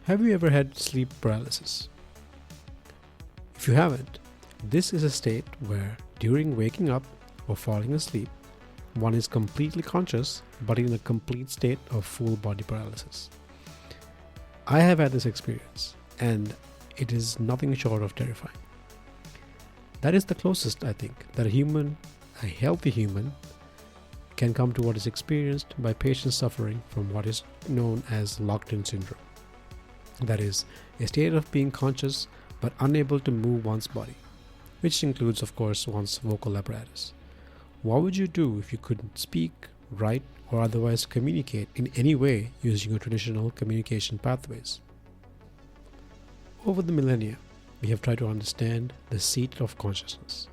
Have you ever had sleep paralysis? If you haven't, this is a state where during waking up or falling asleep, one is completely conscious but in a complete state of full body paralysis. I have had this experience and it is nothing short of terrifying. That is the closest, I think, that a healthy human, can come to what is experienced by patients suffering from what is known as locked-in syndrome. That is, a state of being conscious but unable to move one's body, which includes, of course, one's vocal apparatus. What would you do if you couldn't speak, write, or otherwise communicate in any way using your traditional communication pathways? Over the millennia, we have tried to understand the seat of consciousness.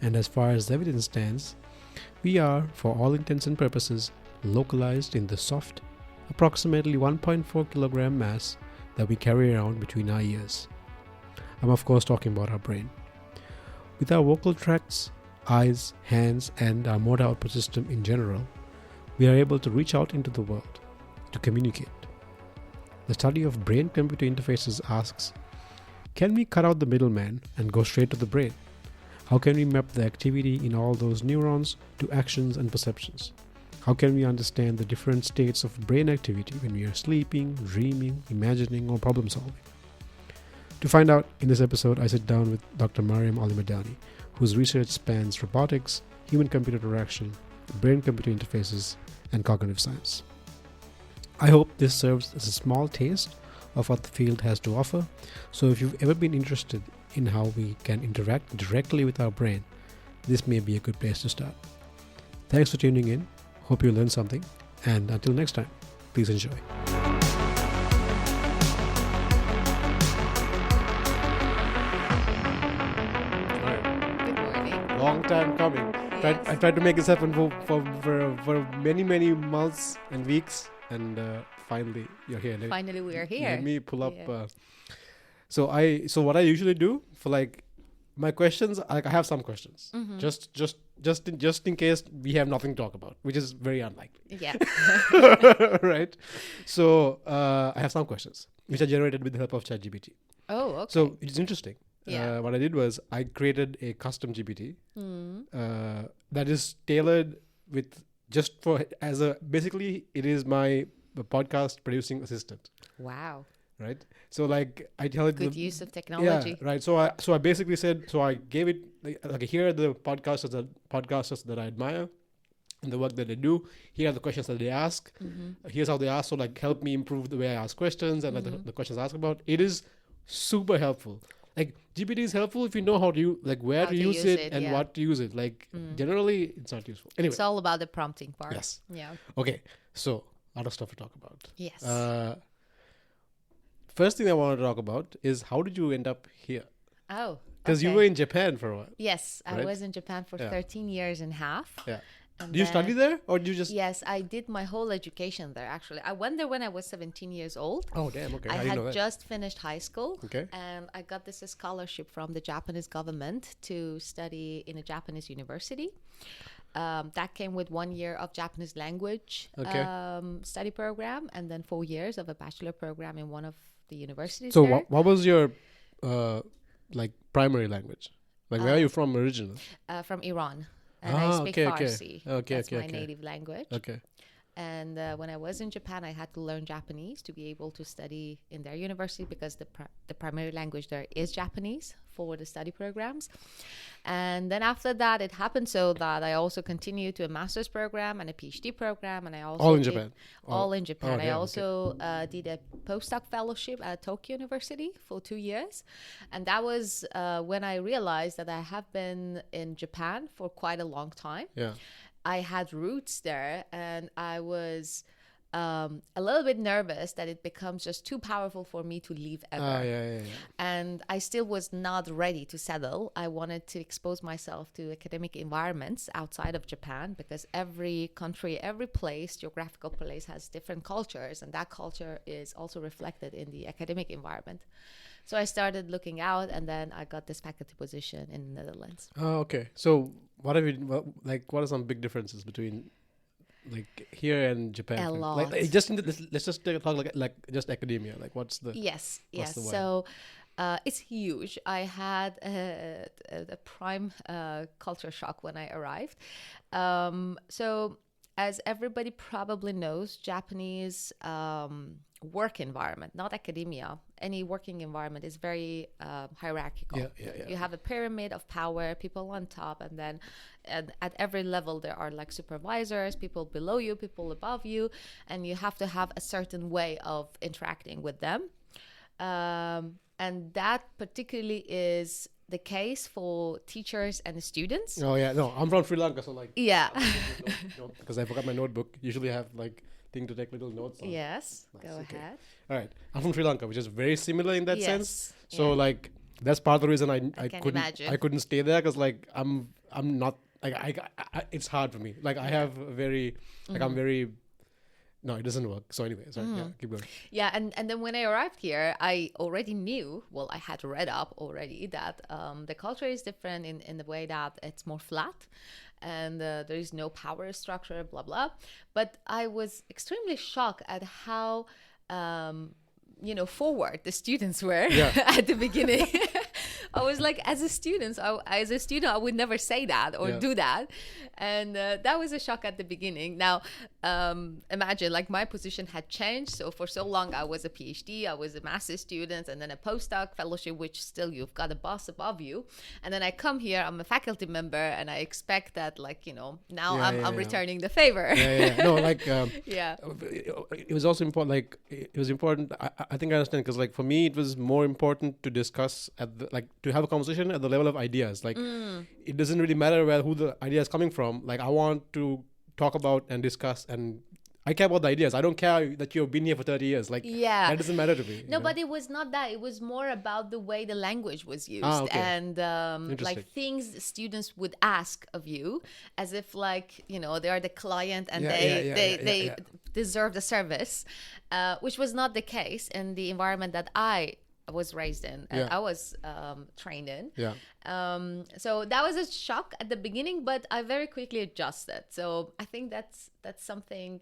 And as far as evidence stands, we are, for all intents and purposes, localized in the soft, approximately 1.4 kilogram mass that we carry around between our ears. I'm of course talking about our brain. With our vocal tracts, eyes, hands, and our motor output system in general, we are able to reach out into the world to communicate. The study of brain-computer interfaces asks, can we cut out the middleman and go straight to the brain? How can we map the activity in all those neurons to actions and perceptions? How can we understand the different states of brain activity when we are sleeping, dreaming, imagining, or problem solving? To find out, in this episode, I sit down with Dr. Maryam Alimardani, whose research spans robotics, human-computer interaction, brain-computer interfaces, and cognitive science. I hope this serves as a small taste of what the field has to offer, so if you've ever been interested in how we can interact directly with our brain, this may be a good place to start. Thanks for tuning in. Hope you learned something, and until next time, please enjoy. Good morning. Long time coming. Yes. I tried to make this happen for many months and weeks, and finally you're here. Finally, we are here. Let me pull up. Yeah. So what I usually do for my questions, I have some questions, Mhm. just in case we have nothing to talk about, which is very unlikely. Yeah. Right? So I have some questions which are generated with the help of ChatGPT. Oh, okay. So it's interesting. Yeah. What I did was I created a custom GPT Mm. that is tailored with just for basically it is my podcast producing assistant, Wow. right? So I tell it Good use of technology. yeah, right. So I basically said, so I gave it here are the podcasters that I admire and the work that they do. Here are the questions that they ask. Mm-hmm. Here's how they ask. So help me improve the way I ask questions and the questions I ask about. It is super helpful. GPT is helpful if you know how to where How to to use use it it, and yeah. what to use it. Generally, it's not useful. Anyway, It's all about the prompting part. yes. Yeah. Okay. So a lot of stuff to talk about. Yes. First thing I want to talk about is how did you end up here? Oh. Because you okay. were in Japan for a while. Yes, I right? was in Japan for Yeah. 13 years and a half. Yeah. And Did you study then- there or did you just? Yes, I did my whole education there, actually. I went there when I was 17 years old. Oh damn. Okay. I didn't know had that. just finished high school. Okay. And I got this scholarship from the Japanese government to study in a Japanese university. That came with 1 year of Japanese language Okay. study program, and then 4 years of a bachelor program in one of the universities So there. what was your primary language? Where are you from originally? From Iran. And I speak okay. Farsi. Okay, That's okay, my okay. native language. Okay. And when I was in Japan, I had to learn Japanese to be able to study in their university because the primary language there is Japanese for the study programs. And then after that, it happened so that I also continued to a master's program and a PhD program. And I also All in did- Japan? All in Japan. I damn, also did a postdoc fellowship at Tokyo University for 2 years. And that was when I realized that I have been in Japan for quite a long time. Yeah. I had roots there, and I was a little bit nervous that it becomes just too powerful for me to leave ever. Yeah. And I still was not ready to settle. I wanted to expose myself to academic environments outside of Japan because every country, every place, geographical place has different cultures, and that culture is also reflected in the academic environment. So I started looking out, and then I got this faculty position in the Netherlands. Oh, okay. So what are some big differences between like here in Japan? A Like lot. just let's just talk like just academia. Like what's the Yes, what's yes. the vibe? So it's huge. I had a prime culture shock when I arrived. So, as everybody probably knows, Japanese work environment, not academia, any working environment is very hierarchical. Yeah. You have a pyramid of power, people on top, and then at every level there are like supervisors, people below you, people above you, and you have to have a certain way of interacting with them. And that particularly is the case for teachers and students. Oh yeah, no, I'm from Sri Lanka, so like Yeah. because I forgot my notebook. Usually I have like thing to take little notes on. Yes, Nice, go okay. ahead. All right, I'm from Sri Lanka, which is very similar in that Yes, sense. So yeah. like that's part of the reason I can couldn't imagine. I couldn't stay there because like I'm not like I it's hard for me. Like I have a very like I'm very no, it doesn't work. So anyway, sorry, yeah, keep going. Yeah, and then when I arrived here, I already knew, well, I had read up already that the culture is different in the way that it's more flat and there is no power structure, blah, blah. But I was extremely shocked at how, forward the students were at the beginning. I was like, as a student, I would never say that or do that. And that was a shock at the beginning. Now, imagine like my position had changed. So for so long, I was a PhD, I was a master's student, and then a postdoc fellowship, which still you've got a boss above you. And then I come here, I'm a faculty member, and I expect that now I'm returning the favor. No, like, Yeah. it was also important, like, it was important. I think I understand because like for me, it was more important to discuss to have a conversation at the level of ideas. Like it doesn't really matter who the idea is coming from. Like I want to talk about and discuss, and I care about the ideas. I don't care that you've been here for 30 years. Like that doesn't matter to me. No, but it was not that. It was more about the way the language was used and like things students would ask of you as if like, they are the client and they deserve the service, which was not the case in the environment that I was raised in and I was trained in. So that was a shock at the beginning, but I very quickly adjusted. So I think that's something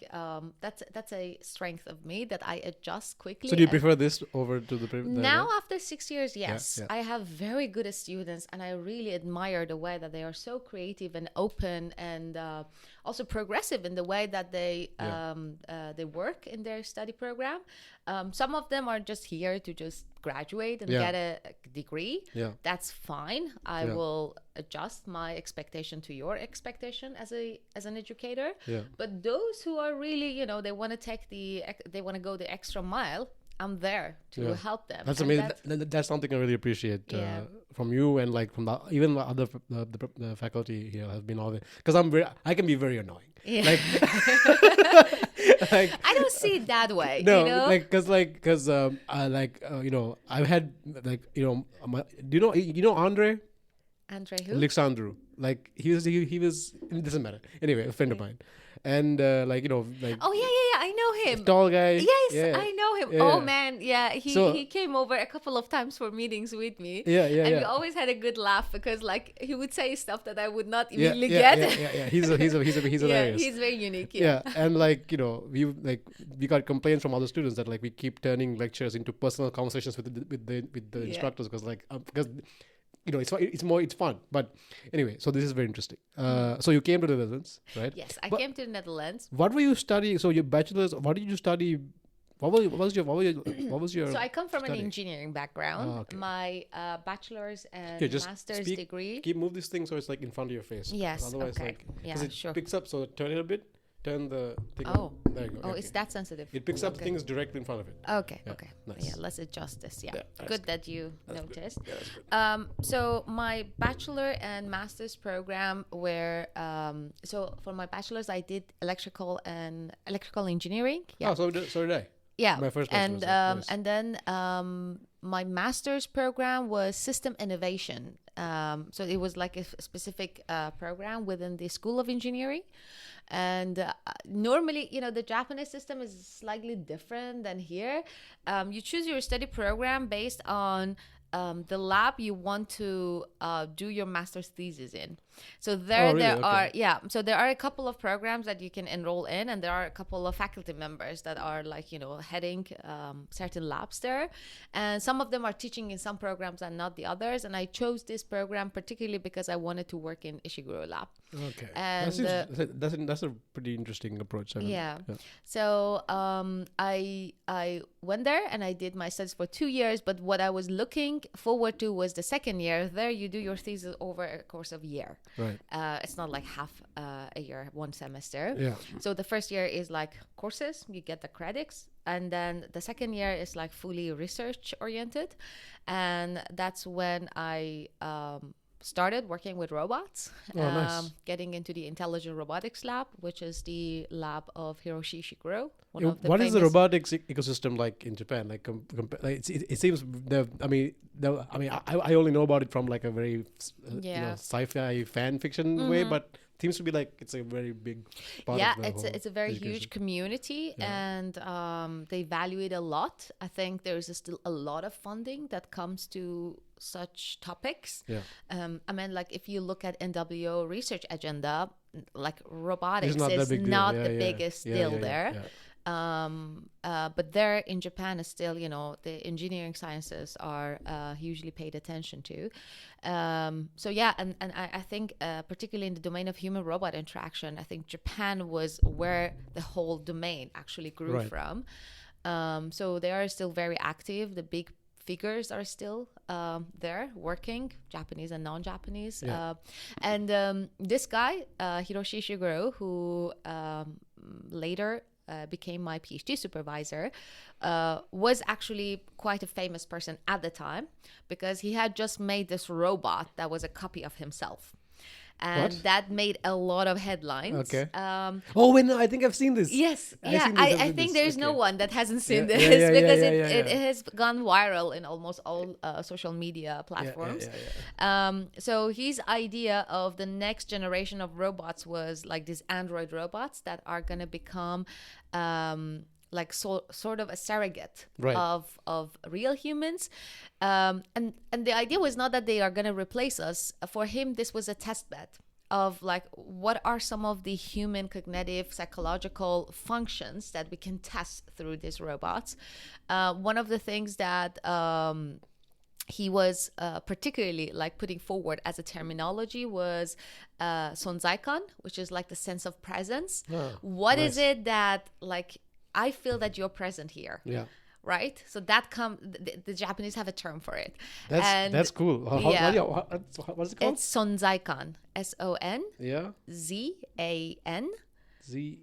that's a strength of me, that I adjust quickly. So do you prefer this over to the now after 6 years? Yes. I have very good students, and I really admire the way that they are so creative and open and also progressive in the way that they work in their study program. Some of them are just here to just graduate and get a degree. That's fine. I will adjust my expectation to your expectation as an educator. But those who are really, they want to go the extra mile, I'm there to help them. That's amazing. That's something I really appreciate from you, and like from even the other the faculty here has been all there, because I can be very annoying. Like, like I don't see it that way. No, because I've had do you know Andre? Andre who? Alexandru. Like he was it doesn't matter. Anyway, a friend of mine. And oh yeah, I know him. Tall guy. Yes, I know him. Oh man, he came over a couple of times for meetings with me. And we always had a good laugh because like he would say stuff that I would not immediately get. He's hilarious. He's very unique. And we got complaints from other students that like we keep turning lectures into personal conversations with the instructors because it's fun. But anyway, so this is very interesting. So you came to the Netherlands, right? Yes, I came to the Netherlands. What were you studying? So your bachelor's, what did you study? What was your So I come from study? an engineering background. My bachelor's and master's degree. Move this thing so it's like in front of your face. Yes. Otherwise, it picks up. So turn it a bit. Turn the thing. Oh. There you go. Oh, it's that sensitive. It picks up things directly in front of it. Okay. Nice. Yeah, let's adjust this. Yeah. Good that you noticed. Good. Yeah, that's good. So my bachelor and master's program were so for my bachelor's I did electrical engineering. Yeah. Oh, so did I. Yeah. My first bachelor's. And then my master's program was system innovation. So it was like a specific program within the School of Engineering. And normally, the Japanese system is slightly different than here. You choose your study program based on the lab you want to do your master's thesis in. So there really? are Okay. so there are a couple of programs that you can enroll in, and there are a couple of faculty members that are like, heading certain labs there, and some of them are teaching in some programs and not the others. And I chose this program particularly because I wanted to work in Ishiguro lab. Okay. And That's a pretty interesting approach. yeah. So I went there and I did my studies for 2 years. But what I was looking forward to was the second year. There you do your thesis over a course of a year. Right. It's not like half a year, one semester. Yeah. So the first year is like courses, you get the credits. And then the second year is like fully research oriented. And that's when I started working with robots, Nice. getting into the intelligent robotics lab, which is the lab of Hiroshi Ishiguro. What is the robotics ecosystem like in Japan? Like, it seems I only know about it from like a very sci-fi fan fiction way, but it seems to be like it's a very big part of the it's a very education. huge community, and they value it a lot. I think there is still a lot of funding that comes to such topics. Like if you look at NWO research agenda, like robotics is not the biggest deal there. But there in Japan is still, the engineering sciences are hugely paid attention to. And I think particularly in the domain of human-robot interaction, I think Japan was where the whole domain actually grew from. So they are still very active. The big figures are still there working, Japanese and non-Japanese. This guy, Hiroshi Ishiguro, who later became my PhD supervisor, was actually quite a famous person at the time because he had just made this robot that was a copy of himself. And that made a lot of headlines. Okay. I think I've seen this. Yes. I think there's no one that hasn't seen this because it has gone viral in almost all social media platforms. So his idea of the next generation of robots was like these android robots that are going to become sort of a surrogate of real humans. And the idea was not that they are going to replace us. For him, this was a test bed of like, what are some of the human cognitive psychological functions that we can test through these robots. One of the things that he was particularly like putting forward as a terminology was sonzaikan, which is like the sense of presence. What is it that like I feel that you're present here. Yeah. Right? So that the Japanese have a term for it. That's cool. What is it called? It's sonzaikan. SON. Yeah. ZAN. ZAN.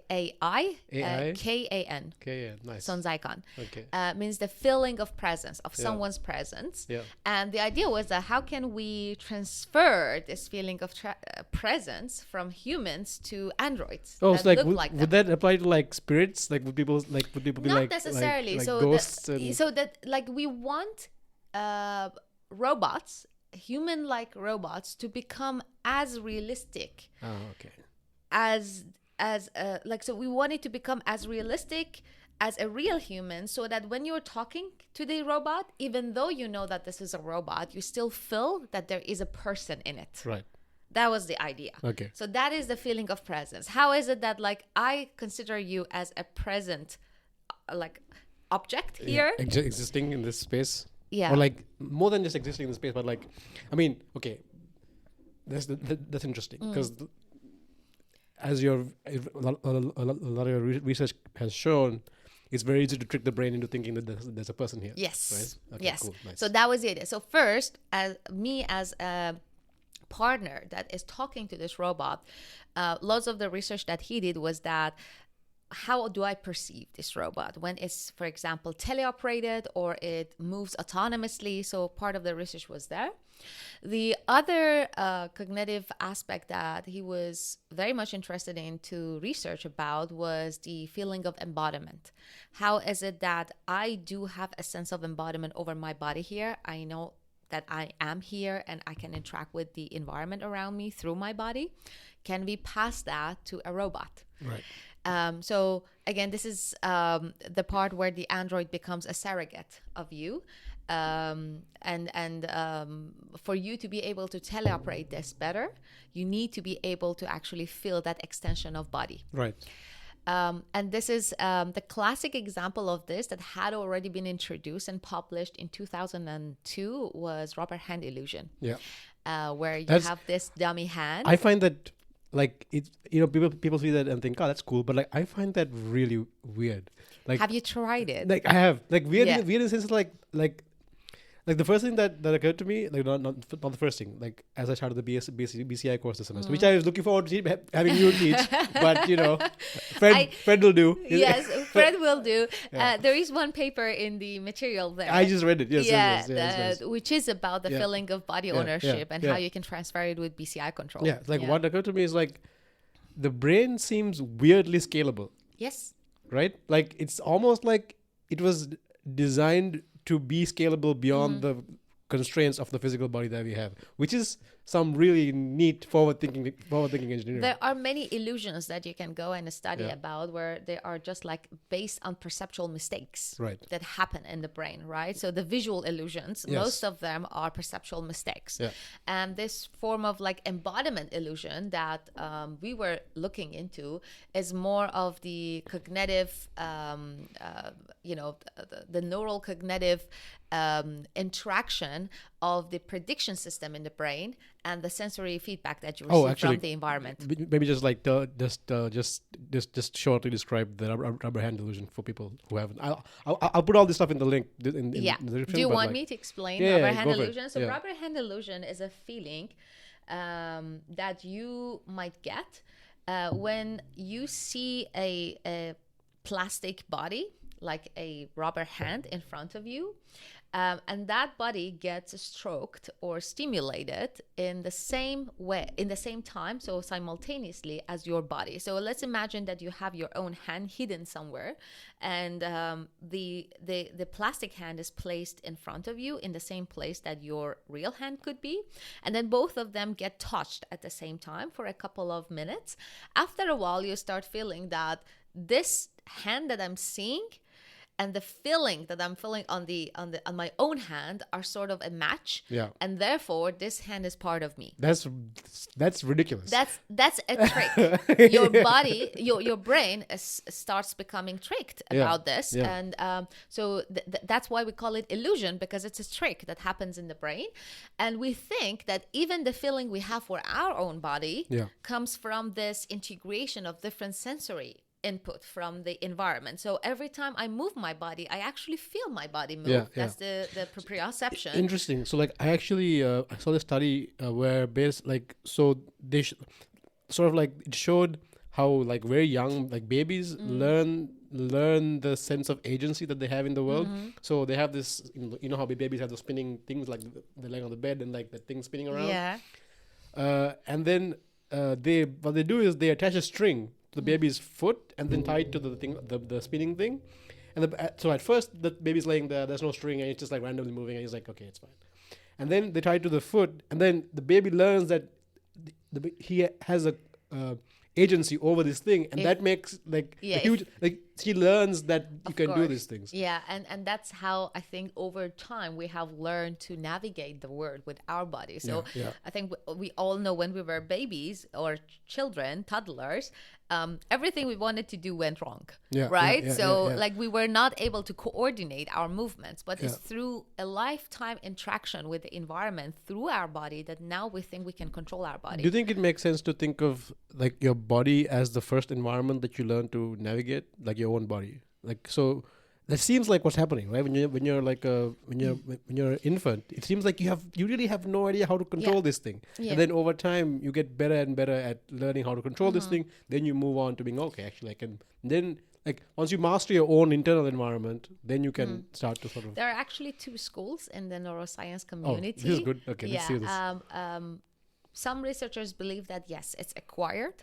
AI. KAN. Nice. Sonzaikan. Okay. Means the feeling of presence, of someone's presence. Yeah. And the idea was that how can we transfer this feeling of presence from humans to androids? Oh, so like would that apply to like spirits? Like would people be not like necessarily? like so ghosts? So that like we want robots, human-like robots, to become as realistic. Oh, okay. So we want it to become as realistic as a real human, so that when you're talking to the robot, even though you know that this is a robot, you still feel that there is a person in it. Right. That was the idea. Okay. So that is the feeling of presence. How is it that like I consider you as a present like object here? Existing in this space? Yeah. Or like more than just existing in the space, but like, I mean, okay, that's interesting because as a lot of your research has shown, it's very easy to trick the brain into thinking that there's a person here. Yes. Right? Okay, yes. Cool. Nice. So that was the idea. So first, as a partner that is talking to this robot, lots of the research that he did was that how do I perceive this robot when it's, for example, teleoperated or it moves autonomously? So part of the research was there. The other cognitive aspect that he was very much interested in to research about was the feeling of embodiment. How is it that I do have a sense of embodiment over my body here? I know that I am here and I can interact with the environment around me through my body. Can we pass that to a robot? Right. So again, this is the part where the android becomes a surrogate of you. And for you to be able to teleoperate this better, you need to be able to actually feel that extension of body. Right. And this is the classic example of this that had already been introduced and published in 2002 was rubber hand illusion. Yeah. Where you have this dummy hand. I find that like it, people see that and think, oh, that's cool, but like I find that really weird. Like, have you tried it? Like I have, like weird in the sense like the first thing that occurred to me, like not the first thing, like as I started the BCI course this semester, which I was looking forward to having you teach, but Fred will do. Yes, Fred will do. Yeah. There is one paper in the material there. I just read it. Yes. Which is about the feeling of body ownership and how you can transfer it with BCI control. Yeah, like what occurred to me is like the brain seems weirdly scalable. Yes. Right? Like it's almost like it was designed to be scalable beyond the constraints of the physical body that we have, which is some really neat forward-thinking engineering. There are many illusions that you can go and study about where they are just like based on perceptual mistakes that happen in the brain, right? So the visual illusions, most of them are perceptual mistakes. Yeah. And this form of like embodiment illusion that we were looking into is more of the cognitive, the neural cognitive interaction of the prediction system in the brain and the sensory feedback that you receive from the environment. Maybe just like just shortly describe the rubber hand illusion for people who haven't. I'll put all this stuff in the link. In the description. Do you want me to explain rubber hand illusion? So rubber hand illusion is a feeling that you might get when you see a plastic body, like a rubber hand in front of you. And that body gets stroked or stimulated in the same way, in the same time, so simultaneously as your body. So let's imagine that you have your own hand hidden somewhere, and the plastic hand is placed in front of you in the same place that your real hand could be, and then both of them get touched at the same time for a couple of minutes. After a while, you start feeling that this hand that I'm seeing and the feeling that I'm feeling on my own hand are sort of a match, and therefore this hand is part of me. That's ridiculous. That's a trick. Your body, your brain starts becoming tricked about this, and so that's why we call it illusion, because it's a trick that happens in the brain, and we think that even the feeling we have for our own body comes from this integration of different sensory input from the environment. So every time I move my body, I actually feel my body move. That's the proprioception. Interesting. So like I actually I saw this study where they sort of like it showed how like very young like babies learn the sense of agency that they have in the world. So they have this, you know how babies have the spinning things, like they're laying on the bed and like the thing spinning around. And then what they do is they attach a string the baby's foot and then tied to the spinning thing, and so at first the baby's laying there, there's no string and it's just like randomly moving, and he's like, okay, it's fine. And then they tie it to the foot, and then the baby learns that he has a agency over this thing, and that makes like a huge, like he learns that you can do these things. And that's how I think over time we have learned to navigate the world with our body. So I think we all know when we were babies or children, toddlers, everything we wanted to do went wrong, right? Like we were not able to coordinate our movements, but it's through a lifetime interaction with the environment through our body that now we think we can control our body. Do you think it makes sense to think of like your body as the first environment that you learn to navigate, like your own body? Like, so that seems like what's happening, right? When you're an infant, it seems like you really have no idea how to control this thing. And then over time you get better and better at learning how to control this thing. Then you move on to being actually I can. Then like once you master your own internal environment, then you can start to sort of. There are actually two schools in the neuroscience community. Oh, this is good. Okay, let's see this. Some researchers believe that yes, it's acquired.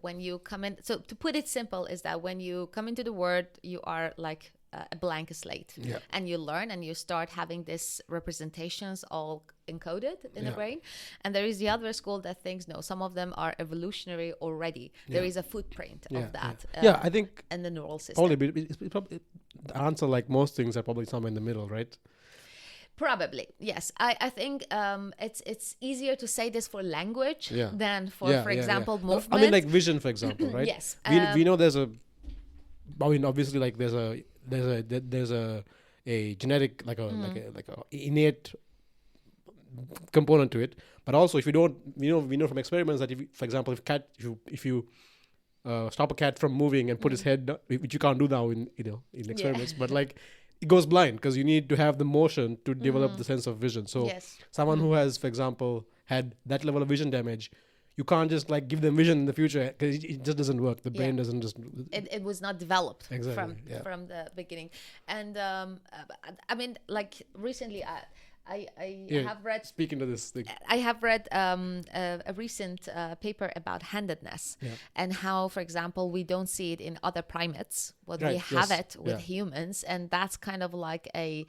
When you come in, so to put it simple, is that when you come into the world, you are like a blank slate, and you learn and you start having these representations all encoded in the brain. And there is the other school that thinks no, some of them are evolutionary already. There is a footprint of that. I think in the neural system. Probably, it's probably the answer, like most things, are probably somewhere in the middle, right? Probably, yes. I think it's easier to say this for language than for example, movement. I mean, like vision, for example, right? Yes. We know there's a. I mean, obviously, like there's a genetic like a innate component to it, but also if you don't, we know from experiments that if you, for example, if you stop a cat from moving and put his head, which you can't do now in experiments, but like it goes blind because you need to have the motion to develop the sense of vision. So someone who has, for example, had that level of vision damage, you can't just like give them vision in the future because it just doesn't work. The brain doesn't just. It was not developed from the beginning, and I mean, like recently, I have read. Speaking to this thing, I have read a recent paper about handedness and how, for example, we don't see it in other primates, but we have it with humans, and that's kind of like a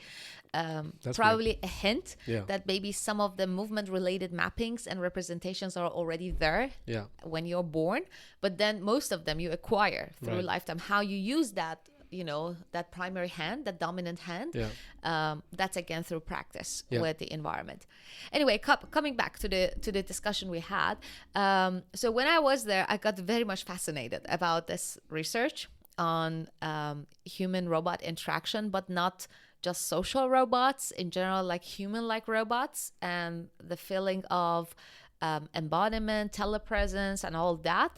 probably a hint that maybe some of the movement-related mappings and representations are already there when you're born, but then most of them you acquire through lifetime. How you use that. That primary hand, that dominant hand, that's again through practice with the environment. Anyway, coming back to the discussion we had. So when I was there, I got very much fascinated about this research on human-robot interaction, but not just social robots, in general, like human-like robots, and the feeling of embodiment, telepresence, and all that.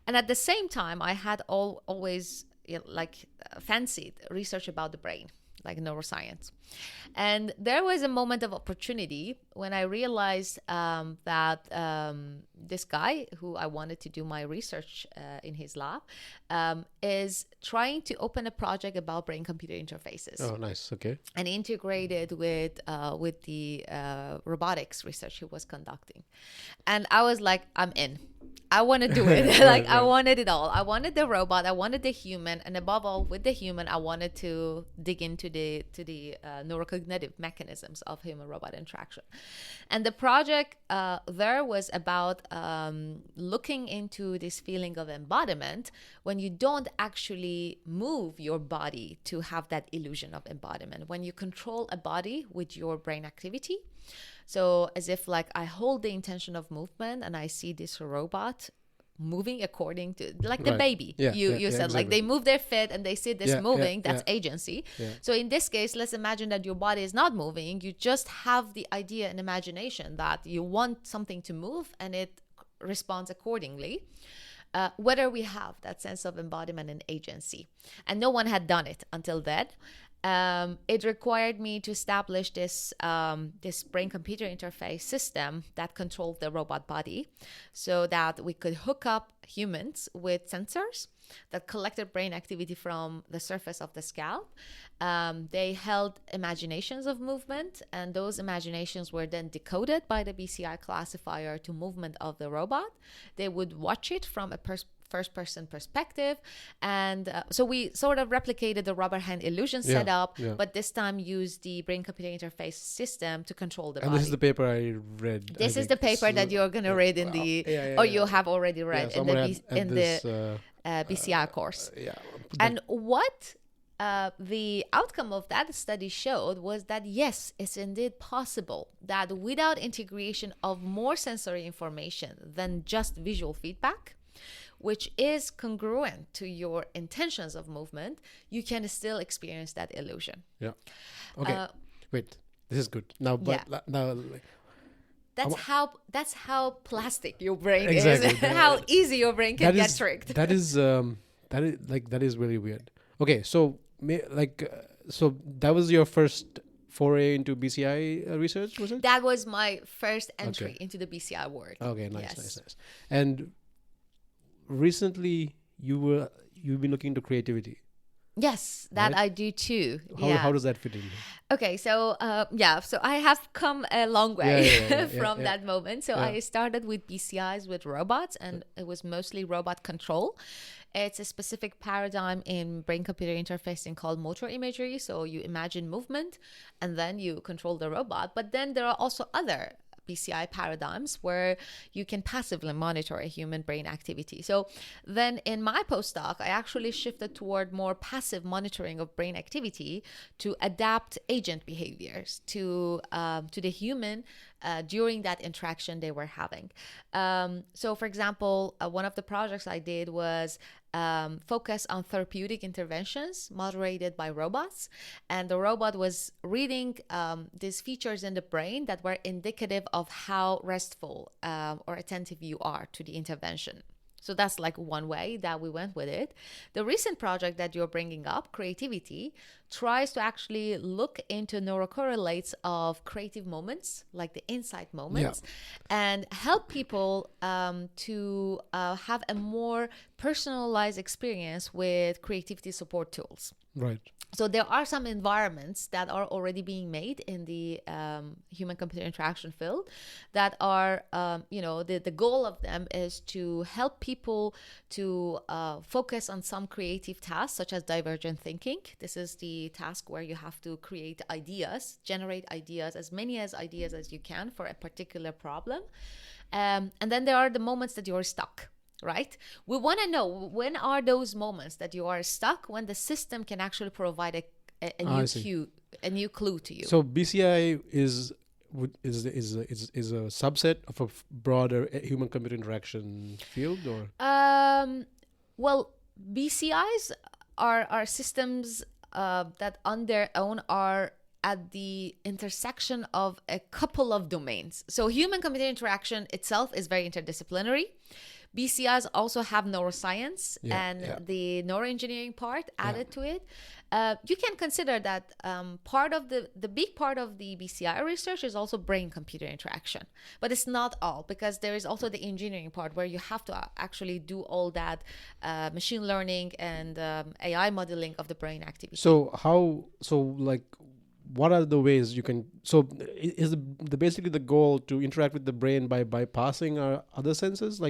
And at the same time, I had always fancied research about the brain, like neuroscience. And there was a moment of opportunity when I realized that this guy who I wanted to do my research in his lab is trying to open a project about brain-computer interfaces. Oh, nice. Okay. And integrated with the robotics research he was conducting. And I was like, I'm in. I want to do it. I wanted it all. I wanted the robot. I wanted the human, and above all, with the human, I wanted to dig into the neurocognitive mechanisms of human-robot interaction. And the project there was about looking into this feeling of embodiment when you don't actually move your body to have that illusion of embodiment. When you control a body with your brain activity. So as if like I hold the intention of movement and I see this robot moving according to like the baby. You said exactly. Like they move their feet and they see this moving. That's agency. So in this case, let's imagine that your body is not moving. You just have the idea and imagination that you want something to move and it responds accordingly. Whether we have that sense of embodiment and agency. And no one had done it until then. It required me to establish this brain-computer interface system that controlled the robot body so that we could hook up humans with sensors that collected brain activity from the surface of the scalp. They held imaginations of movement, and those imaginations were then decoded by the BCI classifier to movement of the robot. They would watch it from a first-person perspective, and so we sort of replicated the rubber hand illusion setup, but this time used the brain-computer interface system to control the body. And this is the paper I read. This is the paper that you're going to read in you have already read in the BCI course. And what the outcome of that study showed was that yes, it's indeed possible that without integration of more sensory information than just visual feedback, which is congruent to your intentions of movement, you can still experience that illusion. Yeah. Okay. Wait, this is good. Now, that's how plastic your brain is. How easy your brain can get tricked. That is really weird. Okay, so so that was your first foray into BCI research, was it? That was my first entry into the BCI world. Okay, nice. And recently you've been looking into creativity. Yes, that right? I do too. How does that fit in? Okay, so so I have come a long way from that moment. So Yeah. I started with BCIs with robots, and it was mostly robot control. It's a specific paradigm in brain-computer interfacing called motor imagery. So you imagine movement, and then you control the robot. But then there are also other BCI paradigms where you can passively monitor a human brain activity. So then in my postdoc, I actually shifted toward more passive monitoring of brain activity to adapt agent behaviors to the human during that interaction they were having. So for example, one of the projects I did was focus on therapeutic interventions moderated by robots. And the robot was reading these features in the brain that were indicative of how restful or attentive you are to the intervention. So that's like one way that we went with it. The recent project that you're bringing up, creativity, tries to actually look into neurocorrelates of creative moments, like the insight moments, and help people to have a more personalized experience with creativity support tools. Right. So there are some environments that are already being made in the human-computer interaction field that are, the goal of them is to help people to focus on some creative tasks, such as divergent thinking. This is the task where you have to create ideas, generate ideas, as many ideas as you can for a particular problem. And then there are the moments that you're stuck. Right? We want to know, when are those moments that you are stuck, when the system can actually provide a new clue to you. So BCI is a subset of a broader human-computer interaction field, or? Well, BCIs are systems that on their own are at the intersection of a couple of domains. So human-computer interaction itself is very interdisciplinary. BCIs also have neuroscience and the neuroengineering part added to it. You can consider that part of the big part of the BCI research is also brain-computer interaction. But it's not all, because there is also the engineering part where you have to actually do all that machine learning and AI modeling of the brain activity. What are the ways you can? So is basically the goal to interact with the brain by bypassing our other senses?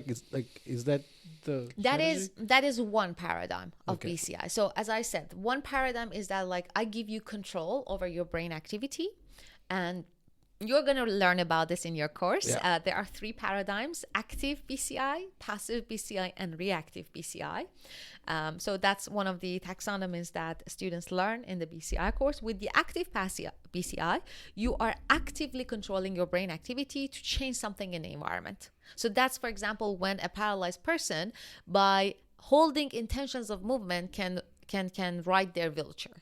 Is that the strategy? That is one paradigm of BCI. So as I said, one paradigm is that I give you control over your brain activity, and you're going to learn about this in your course. There are three paradigms: active BCI, passive BCI, and reactive BCI. So that's one of the taxonomies that students learn in the BCI course. With the active BCI, you are actively controlling your brain activity to change something in the environment. So that's, for example, when a paralyzed person, by holding intentions of movement, can ride their wheelchair.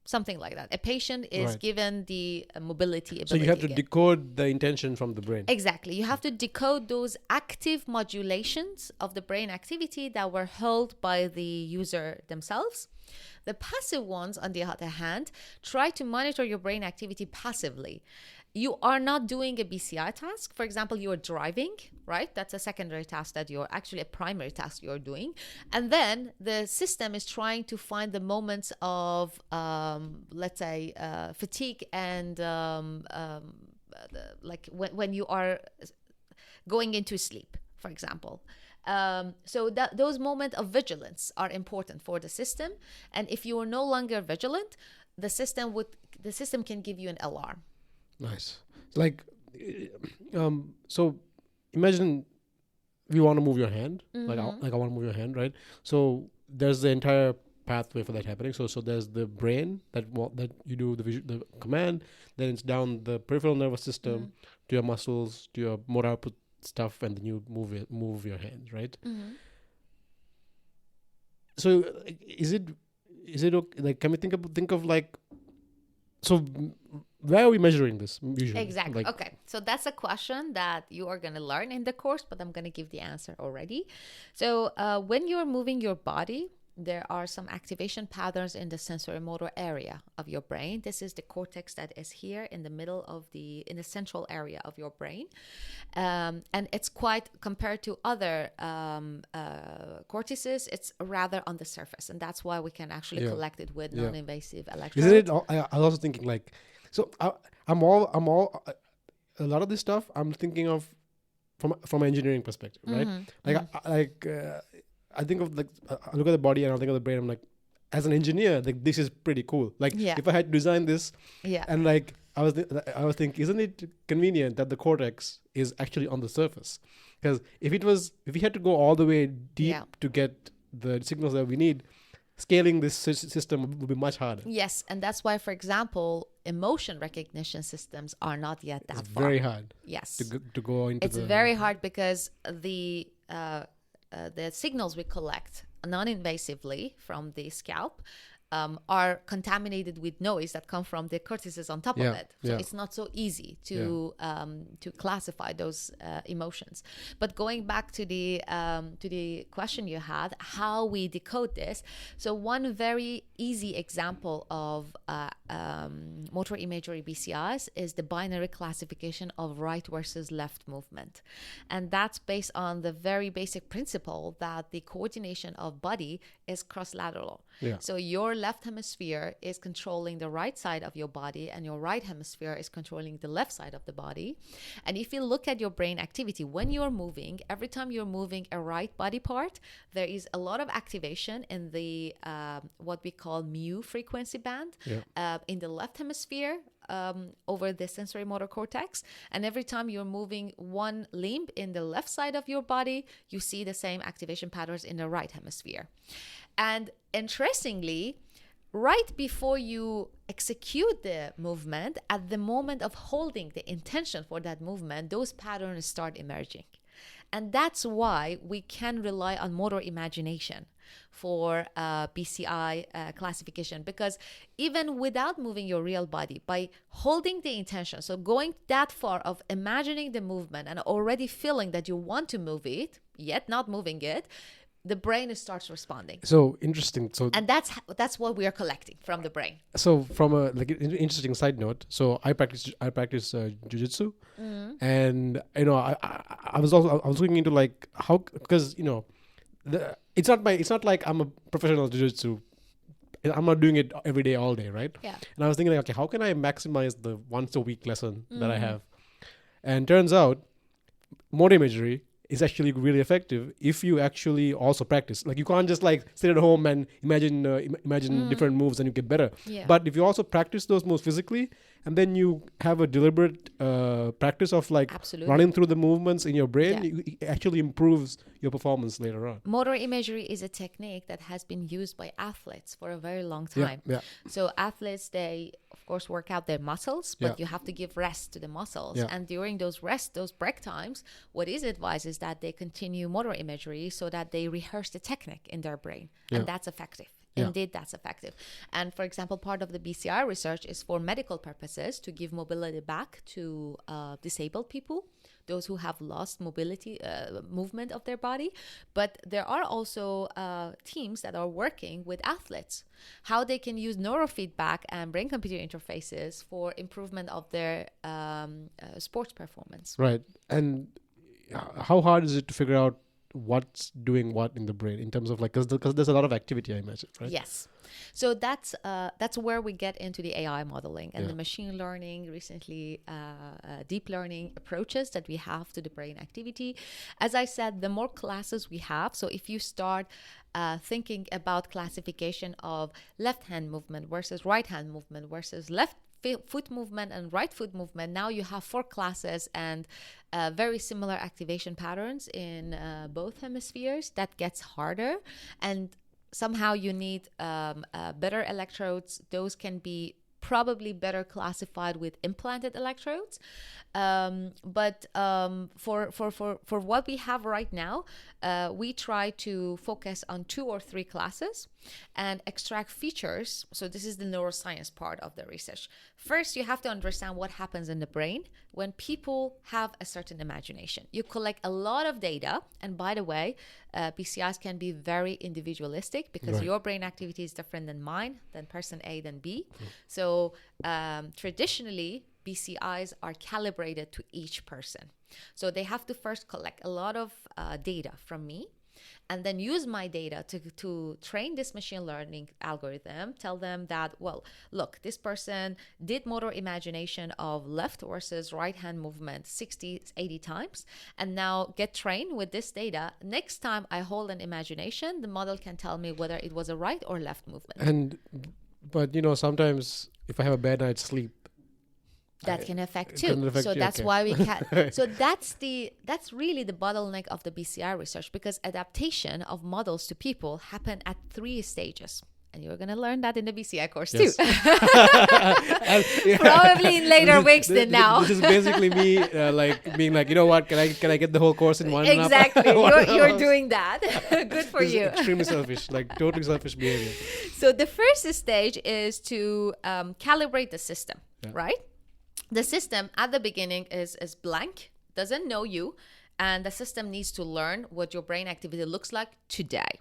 Something like that. A patient is given the mobility ability. So you have to decode the intention from the brain. Exactly. You have to decode those active modulations of the brain activity that were held by the user themselves. The passive ones, on the other hand, try to monitor your brain activity passively. You are not doing a BCI task. For example, you are driving, right? That's a secondary task that you're actually a primary task you're doing. And then the system is trying to find the moments of, let's say, fatigue and when you are going into sleep, for example. So those moments of vigilance are important for the system. And if you are no longer vigilant, the system can give you an alarm. Nice. So imagine we want to move your hand, I want to move your hand, right? So there's the entire pathway for that happening. So there's the brain that you do the command, then it's down the peripheral nervous system to your muscles, to your motor output stuff, and then you move your hands, right? So is it okay? Can we think of so where are we measuring this usually? Exactly. Okay. So that's a question that you are going to learn in the course, but I'm going to give the answer already. So when you're moving your body, there are some activation patterns in the sensory motor area of your brain. This is the cortex that is here in the middle of in the central area of your brain. And it's quite, compared to other cortices, it's rather on the surface. And that's why we can actually collect it with non-invasive electrodes. Isn't it? I was also thinking like, so I'm all a lot of this stuff I'm thinking of from an engineering perspective, right? I think of like, I look at the body and I think of the brain. I'm like, as an engineer, like this is pretty cool. Like if I had to design this, and like I was thinking, isn't it convenient that the cortex is actually on the surface? Because if we had to go all the way deep to get the signals that we need, scaling this system will be much harder. Yes, and that's why, for example, emotion recognition systems are not yet that far. It's very hard. Yes, to go into. It's very hard because the signals we collect non-invasively from the scalp are contaminated with noise that come from the cortices on top of it. So it's not so easy to classify those emotions. But going back to the question you had, how we decode this. So one very easy example of motor imagery BCIs is the binary classification of right versus left movement. And that's based on the very basic principle that the coordination of body is cross-lateral. So your left hemisphere is controlling the right side of your body and your right hemisphere is controlling the left side of the body. And if you look at your brain activity, when you're moving, every time you're moving a right body part, there is a lot of activation in the what we call mu frequency band in the left hemisphere over the sensory motor cortex. And every time you're moving one limb in the left side of your body, you see the same activation patterns in the right hemisphere. And interestingly, right before you execute the movement, at the moment of holding the intention for that movement, those patterns start emerging. And that's why we can rely on motor imagination for BCI classification, because even without moving your real body, by holding the intention, so going that far of imagining the movement and already feeling that you want to move it, yet not moving it, the brain starts responding. So interesting. So and that's what we are collecting from the brain. So from a like an interesting side note, so I practice jiu-jitsu, and you know I was looking into like how, because you know it's not like I'm a professional jiu-jitsu. I'm not doing it every day, all day, right? Yeah. And I was thinking like, okay, how can I maximize the once a week lesson that I have? And turns out motor imagery is actually really effective if you actually also practice. Like you can't just like sit at home and imagine different moves and you get better. Yeah. But if you also practice those moves physically, and then you have a deliberate practice of like running through the movements in your brain, it actually improves your performance later on. Motor imagery is a technique that has been used by athletes for a very long time. So athletes, they of course work out their muscles, but you have to give rest to the muscles. And during those break times, what is advised is that they continue motor imagery so that they rehearse the technique in their brain. And that's effective. Indeed, that's effective. And for example, part of the BCI research is for medical purposes to give mobility back to disabled people, those who have lost mobility, movement of their body. But there are also teams that are working with athletes, how they can use neurofeedback and brain-computer interfaces for improvement of their sports performance. Right. And how hard is it to figure out what's doing what in the brain in terms of like, because there's a lot of activity, I imagine, right? Yes. So that's where we get into the AI modeling and the machine learning, recently deep learning approaches that we have to the brain activity. As I said, the more classes we have, so if you start thinking about classification of left hand movement versus right hand movement versus left foot movement and right foot movement, now you have 4 classes and very similar activation patterns in both hemispheres. That gets harder, and somehow you need better electrodes. Those can be probably better classified with implanted electrodes, but for what we have right now, we try to focus on 2 or 3 classes and extract features. So this is the neuroscience part of the research. First, you have to understand what happens in the brain when people have a certain imagination. You collect a lot of data, and by the way, BCIs can be very individualistic because Right. your brain activity is different than mine, than person A, than B. So traditionally, BCIs are calibrated to each person. So they have to first collect a lot of data from me, and then use my data to train this machine learning algorithm, tell them that, well, look, this person did motor imagination of left versus right hand movement 60, 80 times, and now get trained with this data. Next time I hold an imagination, the model can tell me whether it was a right or left movement. But sometimes if I have a bad night's sleep, That can affect it too. can affect So you, that's okay. why we can. So that's really the bottleneck of the BCI research, because adaptation of models to people happen at 3 stages. And you're going to learn that in the BCI course Yes. too. Probably in later weeks than now. This is basically me being like, you know what, can I get the whole course in one and a half- Exactly. one and a half You're hours? doing that. Good for This is you. extremely selfish, like totally selfish behavior. So the first stage is to calibrate the system, Yeah. right? The system at the beginning is blank, doesn't know you, and the system needs to learn what your brain activity looks like today.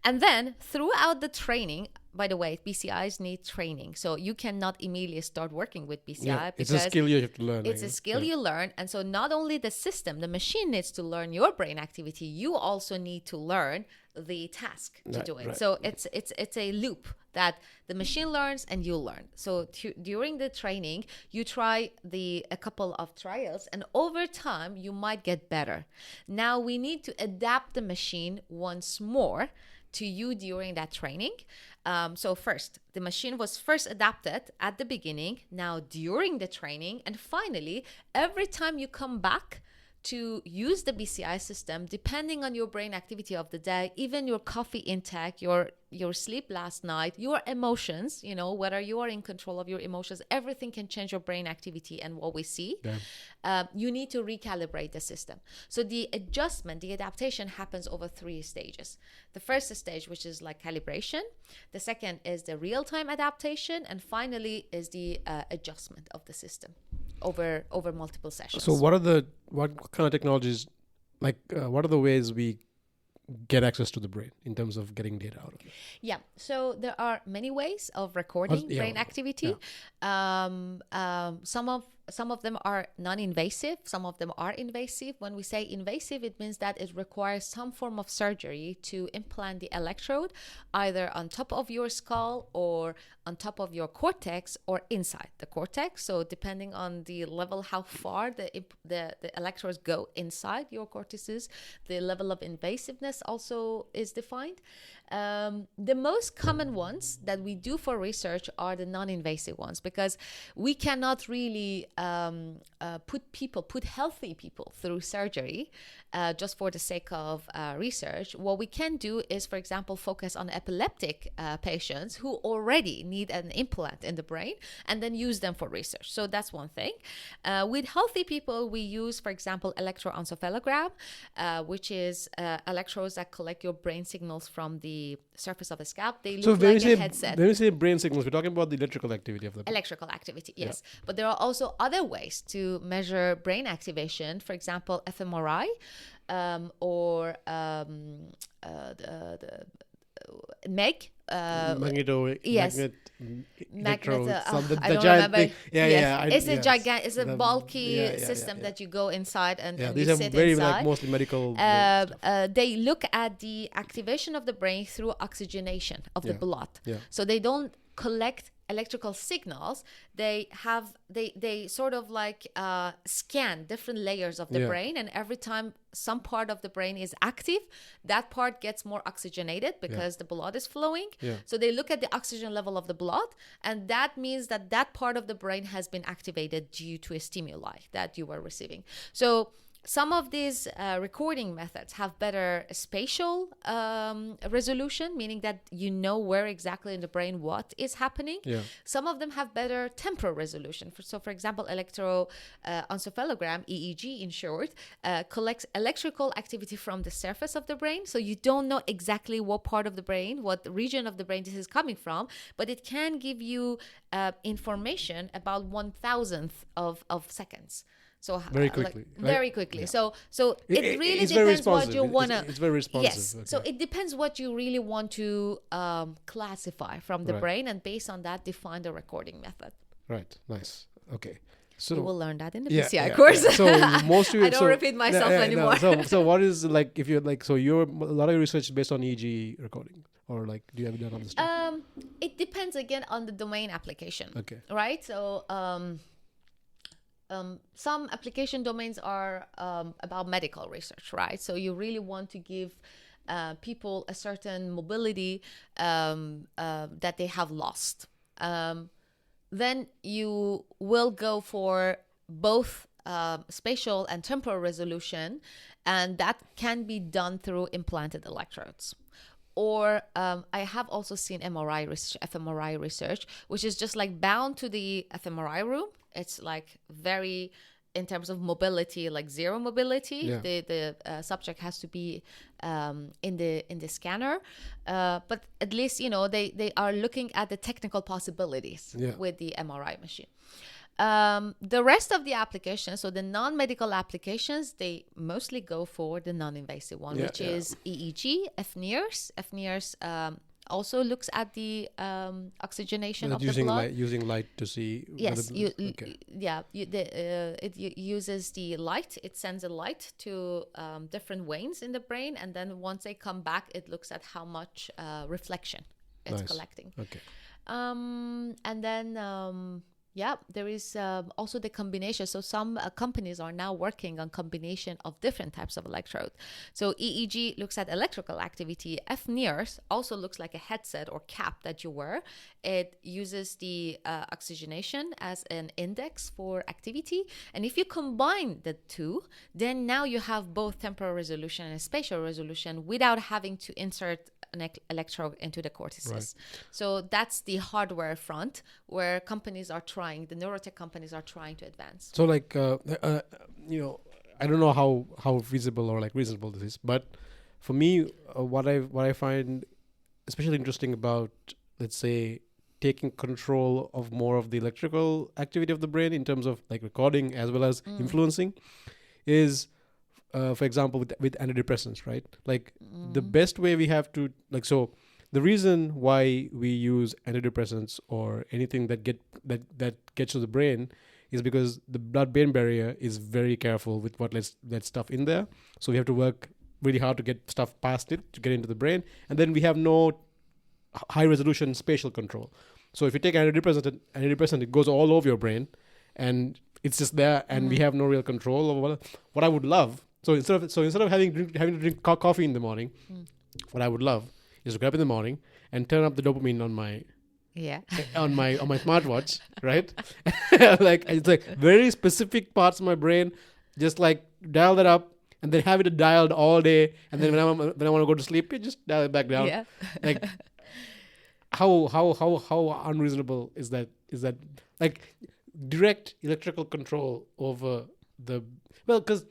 And then throughout the training, by the way, BCIs need training. So you cannot immediately start working with BCI Yeah, because it's a skill you have to learn. it's I a guess. skill Yeah. you learn. And so not only the system, the machine needs to learn your brain activity, you also need to learn the task to Right, do it. right. So it's a loop that the machine learns and you learn. So during the training, you try a couple of trials, and over time you might get better. Now we need to adapt the machine once more to you during that training. So first, the machine was first adapted at the beginning, now during the training, and finally, every time you come back to use the BCI system, depending on your brain activity of the day, even your coffee intake, your sleep last night, your emotions, whether you are in control of your emotions, everything can change your brain activity and what we see. Yeah. You need to recalibrate the system. So the adjustment, the adaptation happens over 3 stages. The first stage, which is like calibration. The second is the real-time adaptation. And finally is the adjustment of the system over multiple sessions. So what kind of technologies, what are the ways we get access to the brain in terms of getting data out of it? Yeah, so there are many ways of recording brain activity. Some of them are non-invasive, some of them are invasive. When we say invasive, it means that it requires some form of surgery to implant the electrode either on top of your skull or on top of your cortex or inside the cortex. So depending on the level, how far the electrodes go inside your cortices, the level of invasiveness also is defined. The most common ones that we do for research are the non-invasive ones, because we cannot really put healthy people through surgery just for the sake of research. What we can do is, for example, focus on epileptic patients who already need an implant in the brain and then use them for research. So that's one thing. With healthy people, we use, for example, electroencephalogram, which is electrodes that collect your brain signals from the surface of the scalp. They look like a headset. When we say brain signals, we're talking about the electrical activity of the brain. Electrical activity, yes. Yeah. But there are also other ways to measure brain activation, for example, fMRI, or the MEG. I don't remember. It's a bulky system that you go inside and these you are sit very inside. mostly medical. They look at the activation of the brain through oxygenation of the blood. Yeah. So they don't collect electrical signals. They sort of like scan different layers of the brain, and every time some part of the brain is active, that part gets more oxygenated because the blood is flowing. So they look at the oxygen level of the blood, and that means that part of the brain has been activated due to a stimuli that you were receiving. So some of these recording methods have better spatial resolution, meaning that you know where exactly in the brain what is happening. Yeah. Some of them have better temporal resolution. So, for example, electroencephalogram, EEG in short, collects electrical activity from the surface of the brain. So you don't know exactly what part of the brain, what region of the brain this is coming from, but it can give you information about 1,000th of seconds. So Very quickly, right? very quickly. Yeah. So it really it's very depends what responsive. you want to. It's very responsive. Yes. Okay. So it depends what you really want to classify from the Right. brain, and based on that, define the recording method. Right. Nice. Okay. You So will learn that in the yeah, BCI yeah, course. yeah. So most of I it, don't so, repeat myself anymore. So what is like if you're like so you're a lot of your research is based on EEG recording or like do you have done other stuff? It depends again on the domain application. Okay. Right. So some application domains are about medical research, right? So you really want to give people a certain mobility that they have lost. Then you will go for both spatial and temporal resolution, and that can be done through implanted electrodes. Or I have also seen MRI research, fMRI research, which is just like bound to the fMRI room. It's like very, in terms of mobility, like zero mobility. Yeah. The subject has to be in the scanner, but at least they are looking at the technical possibilities with the MRI machine. The rest of the applications, so the non-medical applications, they mostly go for the non-invasive one, which is EEG, FNIRS. FNIRS also looks at the oxygenation of the blood. Using light to see. Yes, it uses the light. It sends a light to different veins in the brain, and then once they come back, it looks at how much reflection it's collecting. Okay. And then there is also the combination. So some companies are now working on combination of different types of electrode. So EEG looks at electrical activity. FNIRS also looks like a headset or cap that you wear. It uses the oxygenation as an index for activity. And if you combine the two, then now you have both temporal resolution and spatial resolution without having to insert an electrode into the cortices. Right. So that's the hardware front where companies are trying, the neurotech companies are trying to advance. So like, I don't know how feasible or like reasonable this is, but for me, what I find especially interesting about, let's say, taking control of more of the electrical activity of the brain in terms of like recording as well as influencing is, for example, with antidepressants, right? Like the best way we have to so the reason why we use antidepressants or anything that gets to the brain is because the blood-brain barrier is very careful with what lets stuff in there. So we have to work really hard to get stuff past it to get into the brain, and then we have no high-resolution spatial control. So if you take antidepressant, it goes all over your brain, and it's just there, and we have no real control over what I would love. So instead of having to drink coffee in the morning, what I would love is to get up in the morning and turn up the dopamine on my on my smartwatch, right? Like it's like very specific parts of my brain, just like dial that up and then have it dialed all day, and then when I want to go to sleep, you just dial it back down. Yeah. Like how unreasonable is that? Is that like direct electrical control over because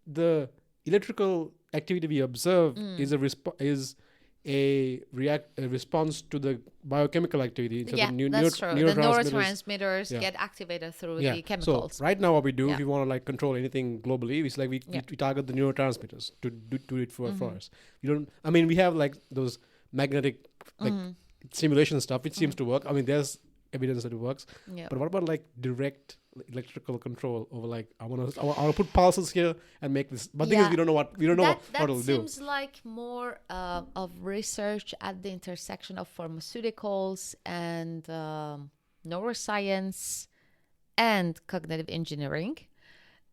the electrical activity we observe is a response to the biochemical activity. So that's true. The neurotransmitters get activated through the chemicals. So right now what we do, if we want to like control anything globally, it's like we target the neurotransmitters to do it for us. We have like those magnetic stimulation stuff, which seems to work. I mean, there's evidence that it works. But what about like direct electrical control over like I want to put pulses here and make this, but the thing is we don't know what it'll do. That seems like more of research at the intersection of pharmaceuticals and neuroscience and cognitive engineering.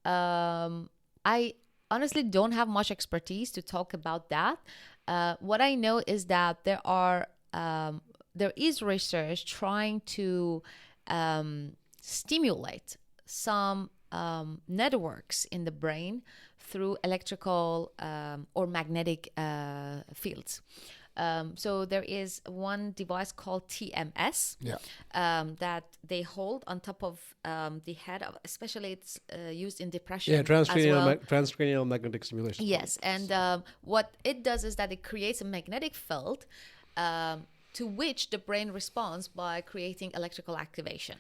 I honestly don't have much expertise to talk about that. What I know is that there is research trying to stimulate some networks in the brain through electrical or magnetic fields. So there is one device called TMS that they hold on top of the head of, especially it's used in depression. Yeah, transcranial magnetic stimulation. Yes, and what it does is that it creates a magnetic field to which the brain responds by creating electrical activation.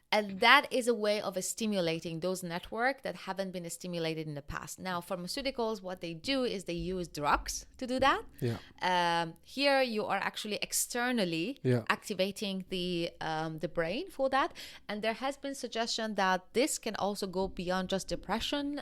And that is a way of stimulating those networks that haven't been stimulated in the past. Now, pharmaceuticals, what they do is they use drugs to do that. Here, you are actually externally activating the brain for that. And there has been suggestion that this can also go beyond just depression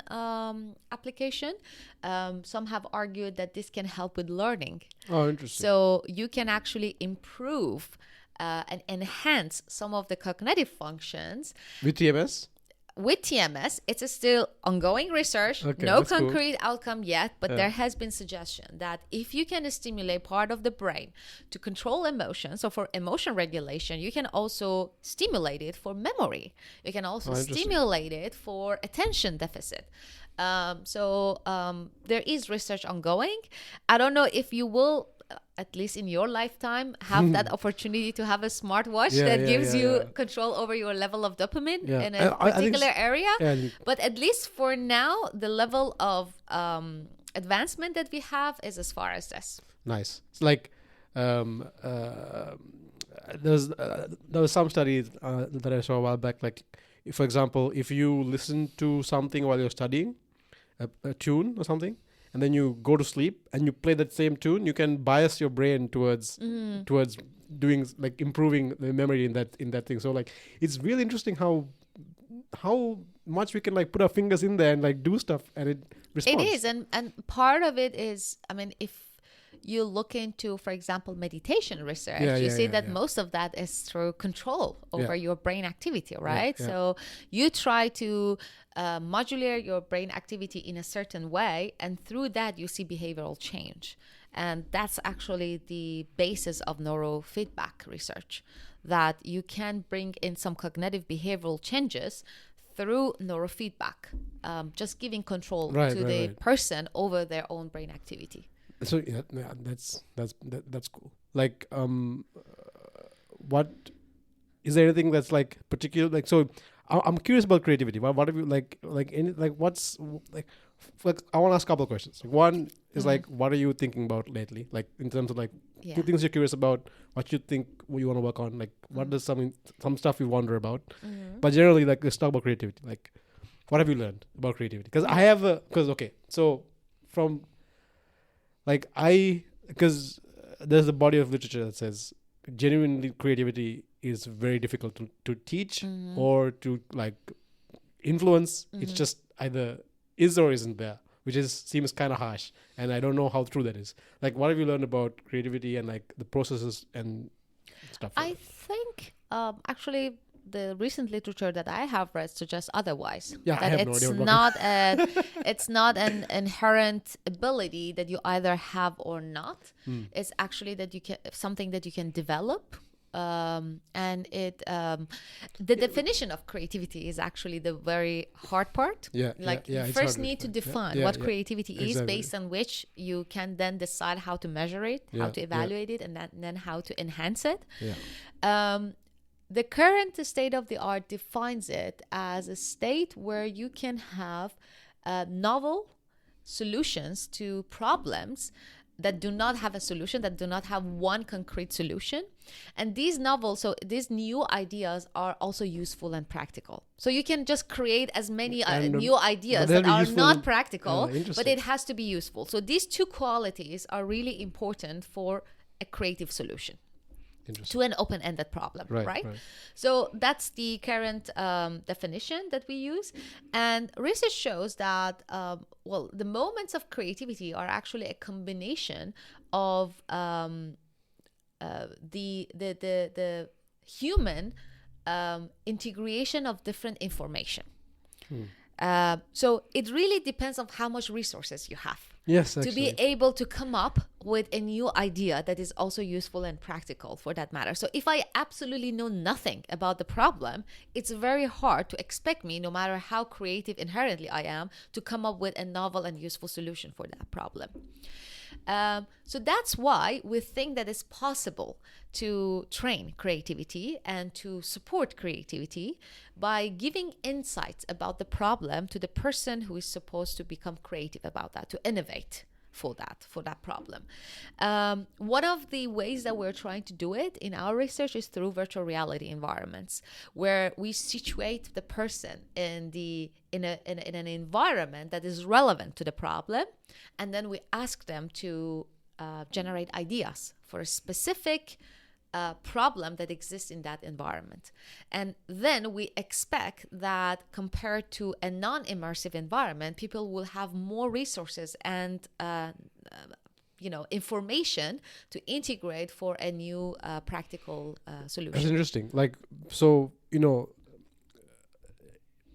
application. Some have argued that this can help with learning. Oh, interesting. So you can actually improve and enhance some of the cognitive functions. With TMS? With TMS, it's still ongoing research, no concrete outcome yet, but there has been suggestion that if you can stimulate part of the brain to control emotion, so for emotion regulation, you can also stimulate it for memory. You can also stimulate it for attention deficit. There is research ongoing. I don't know if you will, at least in your lifetime, have that opportunity to have a smartwatch that gives you control over your level of dopamine in a particular area. But at least for now, the level of advancement that we have is as far as this. Nice. It's like there was some studies that I saw a while back. Like, for example, if you listen to something while you're studying, a tune or something, and then you go to sleep and you play that same tune, you can bias your brain towards doing, like, improving the memory in that thing. So, like, it's really interesting how much we can, like, put our fingers in there and, like, do stuff and it responds. It is, and part of it is, I mean, if you look into, for example, meditation research, you see that most of that is through control over your brain activity, right? So you try to modulate your brain activity in a certain way, and through that you see behavioral change. And that's actually the basis of neurofeedback research, that you can bring in some cognitive behavioral changes through neurofeedback, just giving control to the person over their own brain activity. So that's cool. Like, what is there anything that's, like, particular? Like, so I'm curious about creativity. What have you what's like? I want to ask a couple of questions. One is like, what are you thinking about lately? Like, in terms of, like, two things you're curious about, what you think you want to work on. Like, what does some stuff you wonder about? But generally, like, let's talk about creativity. Like, what have you learned about creativity? Because I have from, like, because there's a body of literature that says genuinely creativity is very difficult to teach or to, like, influence. It's just either is or isn't there, which seems kind of harsh, and I don't know how true that is. Like, what have you learned about creativity and, like, the processes and stuff? I think actually the recent literature that I have read suggests otherwise. Yeah, that I have it's no idea. It's not an inherent ability that you either have or not. It's actually that you can something that you can develop. And the definition of creativity is actually the very hard part. You first need to define what creativity is, based on which you can then decide how to measure it, how to evaluate it, and then how to enhance it. The current state of the art defines it as a state where you can have novel solutions to problems that do not have a solution, that do not have one concrete solution. And these new ideas are also useful and practical. So you can just create as many new ideas that are not practical, but it has to be useful. So these two qualities are really important for a creative solution to an open-ended problem, right? So that's the current definition that we use. And research shows that, the moments of creativity are actually a combination of the human integration of different information. So it really depends on how much resources you have. Yes, to be able to come up with a new idea that is also useful and practical for that matter. So if I absolutely know nothing about the problem, it's very hard to expect me, no matter how creative inherently I am, to come up with a novel and useful solution for that problem. So that's why we think that it's possible to train creativity and to support creativity by giving insights about the problem to the person who is supposed to become creative about that, to innovate for that problem. One of the ways that we're trying to do it in our research is through virtual reality environments, where we situate the person in an environment that is relevant to the problem, and then we ask them to generate ideas for a specific problem that exists in that environment. And then we expect that compared to a non-immersive environment, people will have more resources and information to integrate for a new practical solution. That's interesting. Like, so,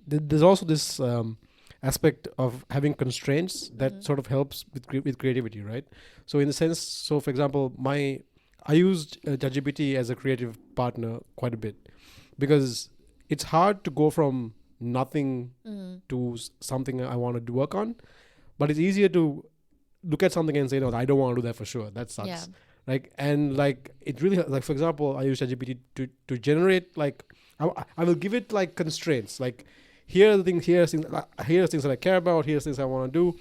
there's also this aspect of having constraints that sort of helps with creativity, right? So in the sense, for example, I used ChatGPT as a creative partner quite a bit, because it's hard to go from nothing to something I want to work on, but it's easier to look at something and say, no, I don't want to do that for sure. That sucks. Yeah. It really, like, for example, I use ChatGPT to generate, like, I will give it like constraints, like, here are the things, here's things that I care about, here's things I want to do.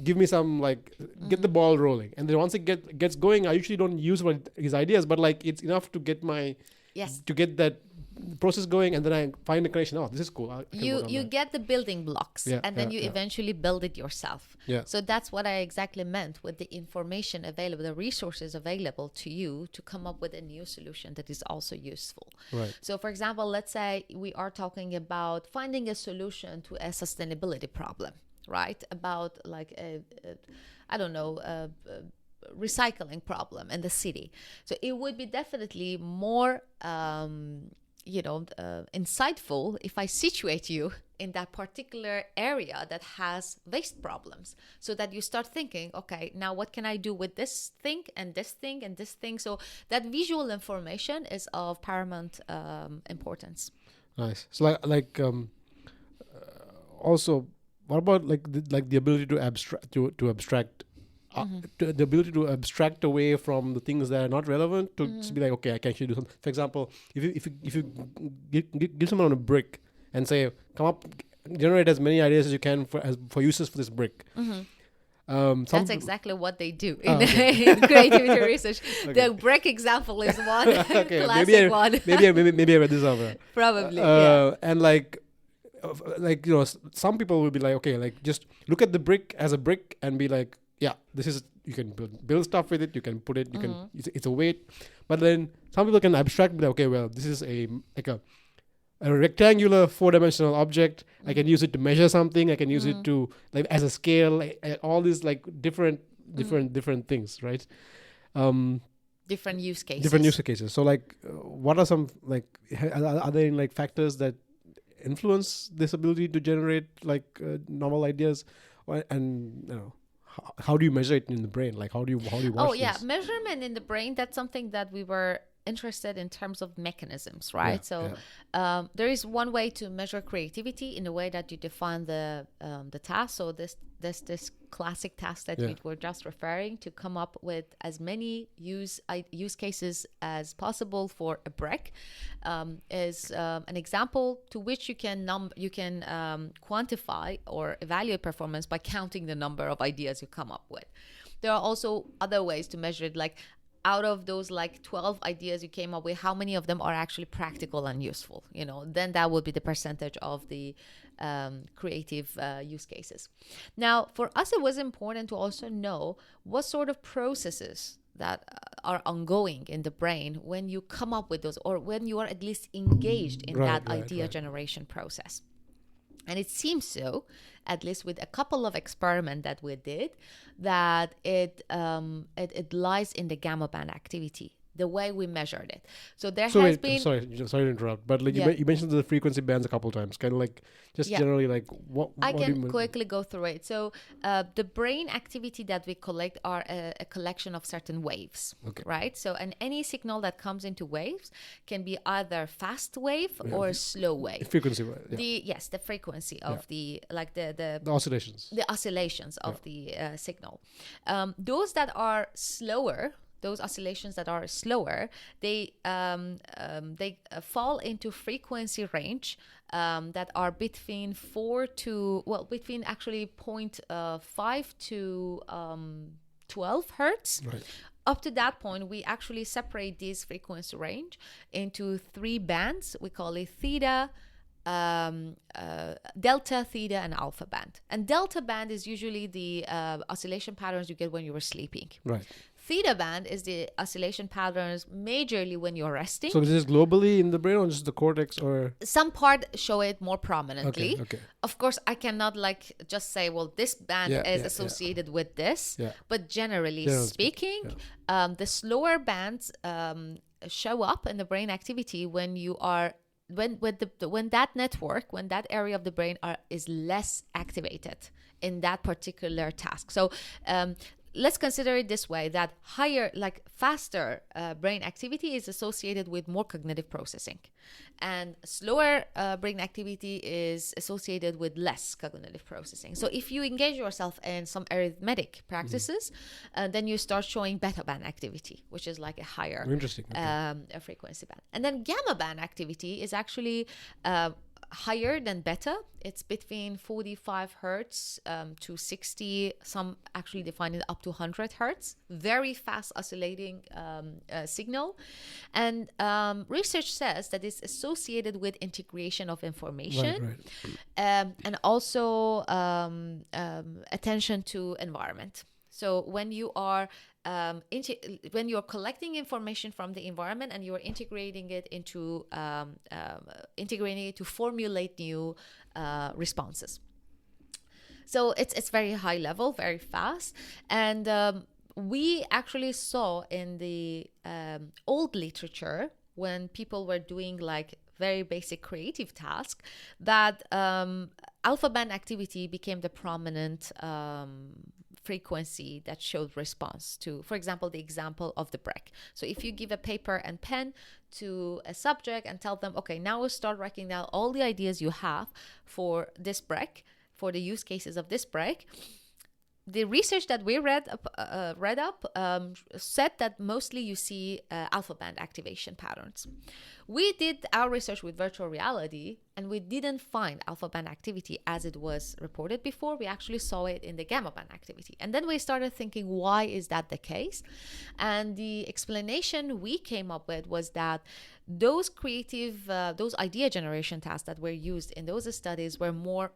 Give me some, like, get the ball rolling. And then once it gets going, I usually don't use his ideas, but like, it's enough to get to get that process going, and then I find the connection. Oh, this is cool. You get the building blocks, and then you eventually build it yourself. Yeah. So that's what I exactly meant with the information available, the resources available to you to come up with a new solution that is also useful. Right. So for example, let's say we are talking about finding a solution to a sustainability problem, right? About like a recycling problem in the city. So it would be definitely more insightful if I situate you in that particular area that has waste problems, so that you start thinking, okay, now what can I do with this thing and this thing and this thing? So that visual information is of paramount importance. Nice. So also, what about the ability to abstract the ability to abstract away from the things that are not relevant to be like, okay, I can actually do something. For example, if you give someone a brick and say, come up, generate as many ideas as you can for uses for this brick. That's exactly what they do in creativity research. Okay. The brick example is one classic one. maybe I read this over. Probably. And some people will be like, okay, like, just look at the brick as a brick and be like, yeah, this is, you can build stuff with it, you can put it, you can, it's a weight. But then some people can abstract, be like, okay, well, this is a rectangular 4-dimensional object. I can use it to measure something. I can use it to, like, as a scale, all these like different things, right? Different use cases. Different use cases. So like, what are some, like, are there like factors that influence this ability to generate like novel ideas, and how do you measure it in the brain? Like, how do you watch this? Measurement in the brain, that's something that we were interested in terms of mechanisms, right? There is one way to measure creativity in the way that you define the task. So this classic task that we were just referring to, come up with as many use cases as possible for a brick, is an example to which you can quantify or evaluate performance by counting the number of ideas you come up with. There are also other ways to measure it, like, out of those like 12 ideas you came up with, how many of them are actually practical and useful? Then that would be the percentage of the creative use cases. Now, for us, it was important to also know what sort of processes that are ongoing in the brain when you come up with those, or when you are at least engaged in that idea generation process. And it seems so, at least with a couple of experiments that we did, that it lies in the gamma band activity, the way we measured it. So has been... Sorry to interrupt, but like you mentioned the frequency bands a couple of times. Kind of like, just generally, like, what I can quickly go through it. So the brain activity that we collect are a collection of certain waves, right? So, and any signal that comes into waves can be either fast wave or slow wave. Frequency wave. The frequency of the oscillations. The oscillations of the signal. Those that are slower, those oscillations that are slower, they fall into frequency range that are between 0.5 to 12 hertz. Right. Up to that point, we actually separate this frequency range into 3 bands. We call it theta, delta, theta, and alpha band. And delta band is usually the oscillation patterns you get when you were sleeping. Right. Theta band is the oscillation patterns majorly when you're resting. So this is globally in the brain or just the cortex, or? Some part show it more prominently. Okay. Of course, I cannot just say, well, this band is associated with this. Yeah. Generally But generally speaking, the slower bands show up in the brain activity when you are when that area of the brain is less activated in that particular task. So let's consider it this way, that faster brain activity is associated with more cognitive processing, and slower brain activity is associated with less cognitive processing. So if you engage yourself in some arithmetic practices, then you start showing beta band activity, which is like a higher frequency band. And then gamma band activity is actually higher than beta. It's between 45 hertz to 60. Some actually define it up to 100 hertz. Very fast oscillating signal. And research says that it's associated with integration of information, and also attention to environment. So when you are when you're collecting information from the environment and you're integrating it to formulate new responses. So it's very high level, very fast. And we actually saw in the old literature, when people were doing like very basic creative tasks, that alpha band activity became the prominent frequency that showed response to, for example, the example of the break. So if you give a paper and pen to a subject and tell them, okay, now we'll start writing down all the ideas you have for this break, for the use cases of this break, the research that we read up said that mostly you see alpha band activation patterns. We did our research with virtual reality, and we didn't find alpha band activity as it was reported before. We actually saw it in the gamma band activity. And then we started thinking, why is that the case? And the explanation we came up with was that those creative, those idea generation tasks that were used in those studies were more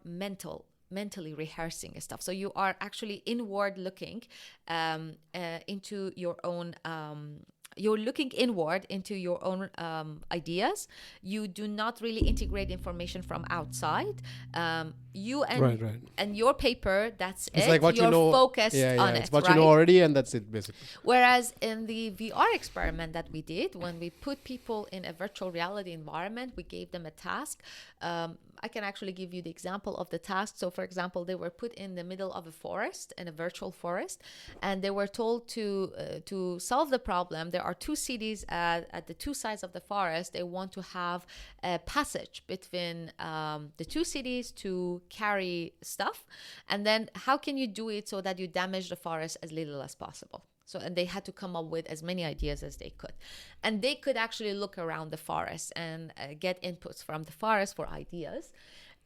mentally rehearsing stuff. So you are actually inward looking into your own you're looking inward into your own ideas. You do not really integrate information from outside. You and your paper, that's it's it. Like what you're focused on it. It's what you know already, and that's it basically. Whereas in the VR experiment that we did, when we put people in a virtual reality environment, we gave them a task. I can actually give you the example of the task. So, for example, they were put in the middle of a forest, in a virtual forest, and they were told to solve the problem. There are 2 cities at the 2 sides of the forest. They want to have a passage between the 2 cities to carry stuff. And then how can you do it so that you damage the forest as little as possible? So, and they had to come up with as many ideas as they could. And they could actually look around the forest and get inputs from the forest for ideas.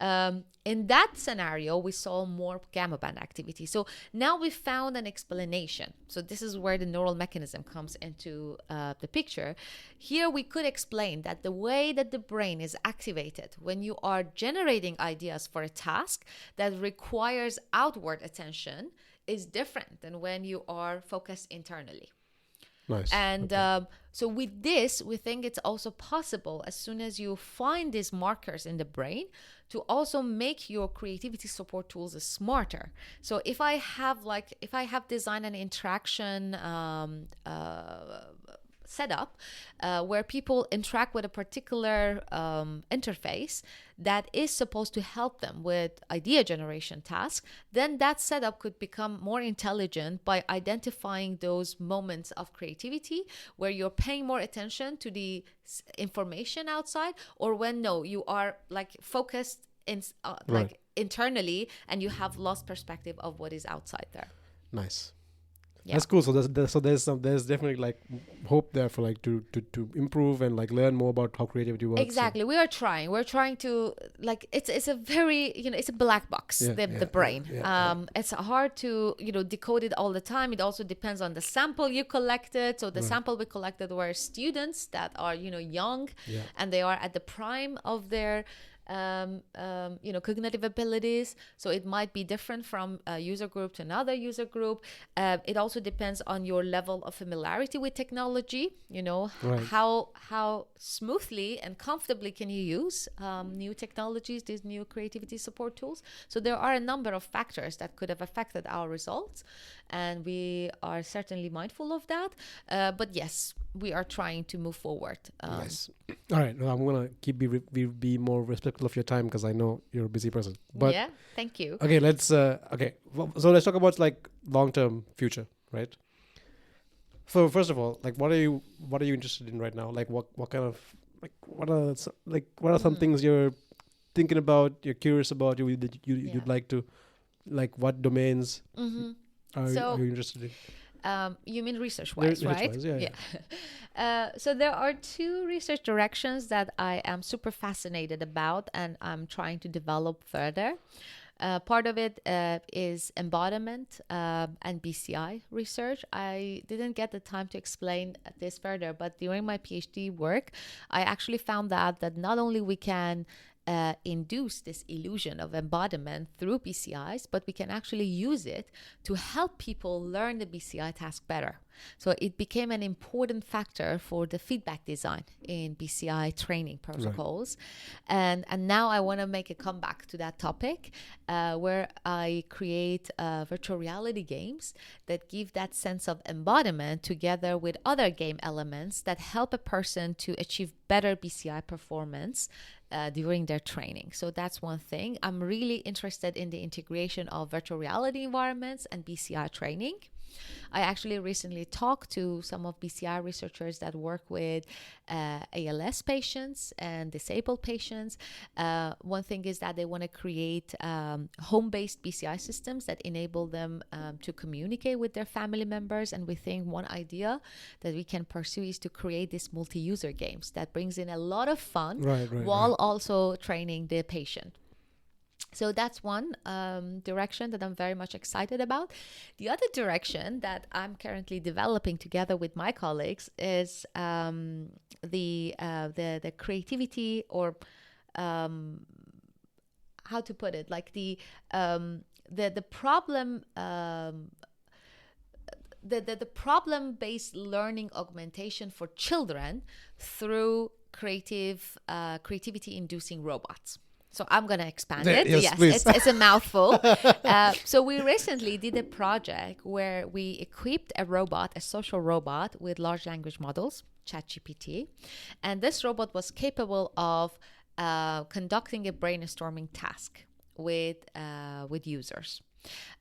In that scenario, we saw more gamma band activity. So now we found an explanation. So this is where the neural mechanism comes into the picture. Here we could explain that the way that the brain is activated when you are generating ideas for a task that requires outward attention is different than when you are focused internally. Nice. And so with this, we think it's also possible, as soon as you find these markers in the brain, to also make your creativity support tools smarter. So if I have designed an interaction setup where people interact with a particular interface that is supposed to help them with idea generation tasks, then that setup could become more intelligent by identifying those moments of creativity where you're paying more attention to the information outside, or when you are like focused in like internally and you have lost perspective of what is outside there. Nice. Yeah. That's cool. So there's definitely like hope there for like to improve and like learn more about how creativity works. Exactly. We're trying to, like, it's a very, it's a black box, the brain. It's hard to, decode it all the time. It also depends on the sample you collected. So the sample we collected were students that are, young, and they are at the prime of their cognitive abilities. So it might be different from a user group to another user group. It also depends on your level of familiarity with technology. How smoothly and comfortably can you use new technologies, these new creativity support tools. So there are a number of factors that could have affected our results, and we are certainly mindful of that. But yes, we are trying to move forward. Yes. All right. Well, I'm gonna be more respectful of your time because I know you're a busy person. But yeah, thank you. Okay, so let's talk about like long-term future, right? So first of all, like, what are you interested in right now? Like, what kind of, like, what are some things you're thinking about? You're curious about? You'd like to, like, what domains are you interested in? You mean research-wise, right? Research-wise, yeah. So there are two research directions that I am super fascinated about, and I'm trying to develop further. Part of it is embodiment and BCI research. I didn't get the time to explain this further, but during my PhD work, I actually found out that not only we can induce this illusion of embodiment through BCIs, but we can actually use it to help people learn the BCI task better. So it became an important factor for the feedback design in BCI training protocols. Right. And now I want to make a comeback to that topic where I create virtual reality games that give that sense of embodiment together with other game elements that help a person to achieve better BCI performance during their training. So that's one thing. I'm really interested in the integration of virtual reality environments and BCI training. I actually recently talked to some of BCI researchers that work with ALS patients and disabled patients. One thing is that they want to create home-based BCI systems that enable them to communicate with their family members. And we think one idea that we can pursue is to create these multi-user games that brings in a lot of fun while also training the patient. So that's one direction that I'm very much excited about. The other direction that I'm currently developing together with my colleagues is the creativity, or how to put it, like the problem. The problem-based learning augmentation for children through creativity-inducing robots. So I'm going to expand it. Yes, it's a mouthful. So we recently did a project where we equipped a social robot with large language models, ChatGPT. And this robot was capable of conducting a brainstorming task with users.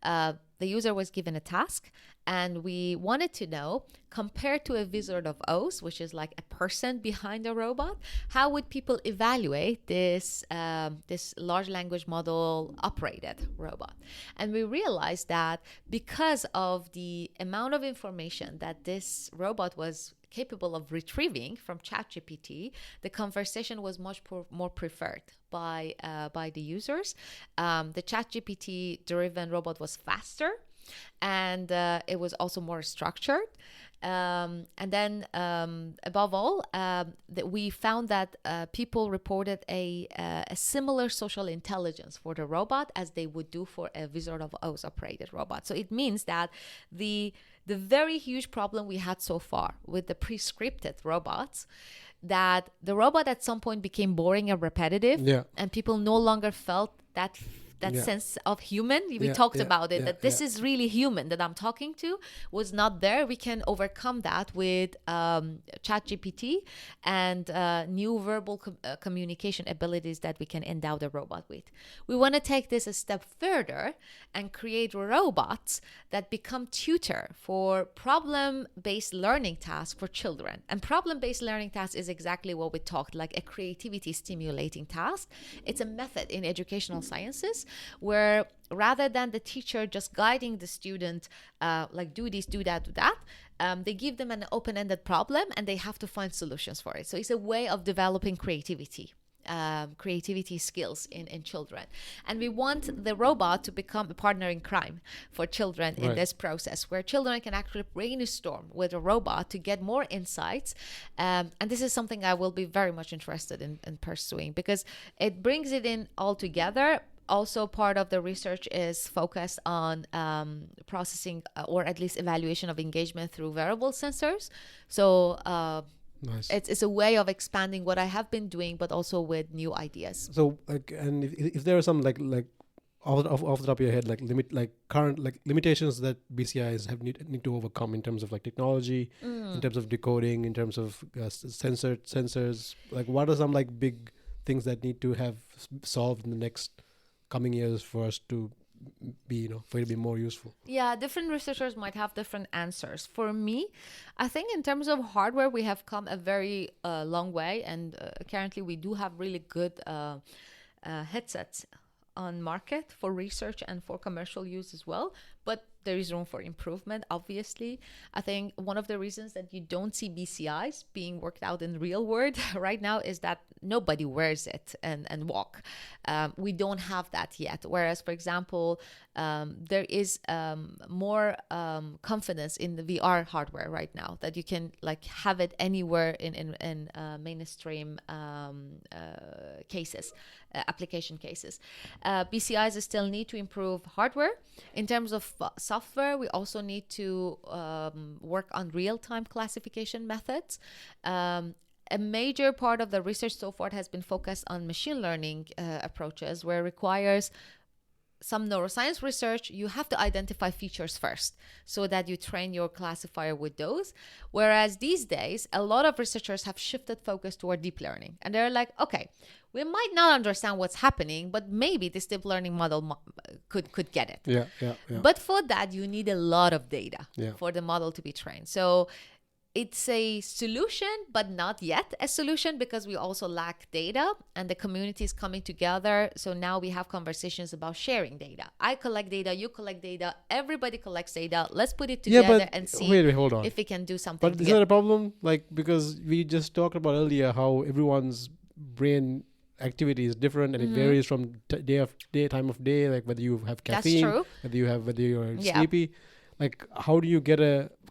The user was given a task, and we wanted to know, compared to a Wizard of Oz, which is like a person behind a robot, how would people evaluate this large language model operated robot? And we realized that because of the amount of information that this robot was capable of retrieving from ChatGPT, the conversation was much more preferred by the users. The ChatGPT-driven robot was faster, and it was also more structured. And then, above all, we found that people reported a similar social intelligence for the robot as they would do for a Wizard of Oz operated robot. So it means that the very huge problem we had so far with the pre-scripted robots, that the robot at some point became boring and repetitive, and people no longer felt that sense of human. We talked about it, that this is really human that I'm talking to, was not there. We can overcome that with ChatGPT and new verbal communication abilities that we can endow the robot with. We want to take this a step further and create robots that become tutor for problem-based learning tasks for children. And problem-based learning task is exactly what we talked, like a creativity stimulating task. It's a method in educational sciences where rather than the teacher just guiding the student, like do this, do that, do that, they give them an open-ended problem and they have to find solutions for it. So it's a way of developing creativity skills in children. And we want the robot to become a partner in crime for children in this process, where children can actually brainstorm with a robot to get more insights. And this is something I will be very much interested in pursuing, because it brings it in all together. Also, part of the research is focused on processing or at least evaluation of engagement through wearable sensors. So nice. It's a way of expanding what I have been doing, but also with new ideas. So, and if there are some like off the top of your head, current limitations that BCIs need to overcome in terms of like technology, in terms of decoding, in terms of sensors, like what are some like big things that need to have solved in the next coming years for us to be, for it to be more useful? Yeah, different researchers might have different answers. For me, I think in terms of hardware, we have come a very long way, and currently we do have really good headsets on market for research and for commercial use as well. But there is room for improvement, obviously. I think one of the reasons that you don't see BCIs being worked out in real world right now is that nobody wears it and walk. We don't have that yet. Whereas, for example, there is more confidence in the VR hardware right now, that you can like have it anywhere in mainstream cases, application cases. BCIs still need to improve hardware. In terms of software, we also need to work on real-time classification methods. A major part of the research so far has been focused on machine learning approaches, where it requires some neuroscience research. You have to identify features first so that you train your classifier with those. Whereas these days, a lot of researchers have shifted focus toward deep learning. And they're like, okay, we might not understand what's happening, but maybe this deep learning model could get it. Yeah. But for that, you need a lot of data for the model to be trained. So it's a solution, but not yet a solution, because we also lack data and the community is coming together. So now we have conversations about sharing data. I collect data, you collect data, everybody collects data. Let's put it together and see hold on. if we can do something. But isn't that a problem? Like, because we just talked about earlier how everyone's brain activity is different and it varies from time of day, like whether you have caffeine, whether you're sleepy. Like, how do you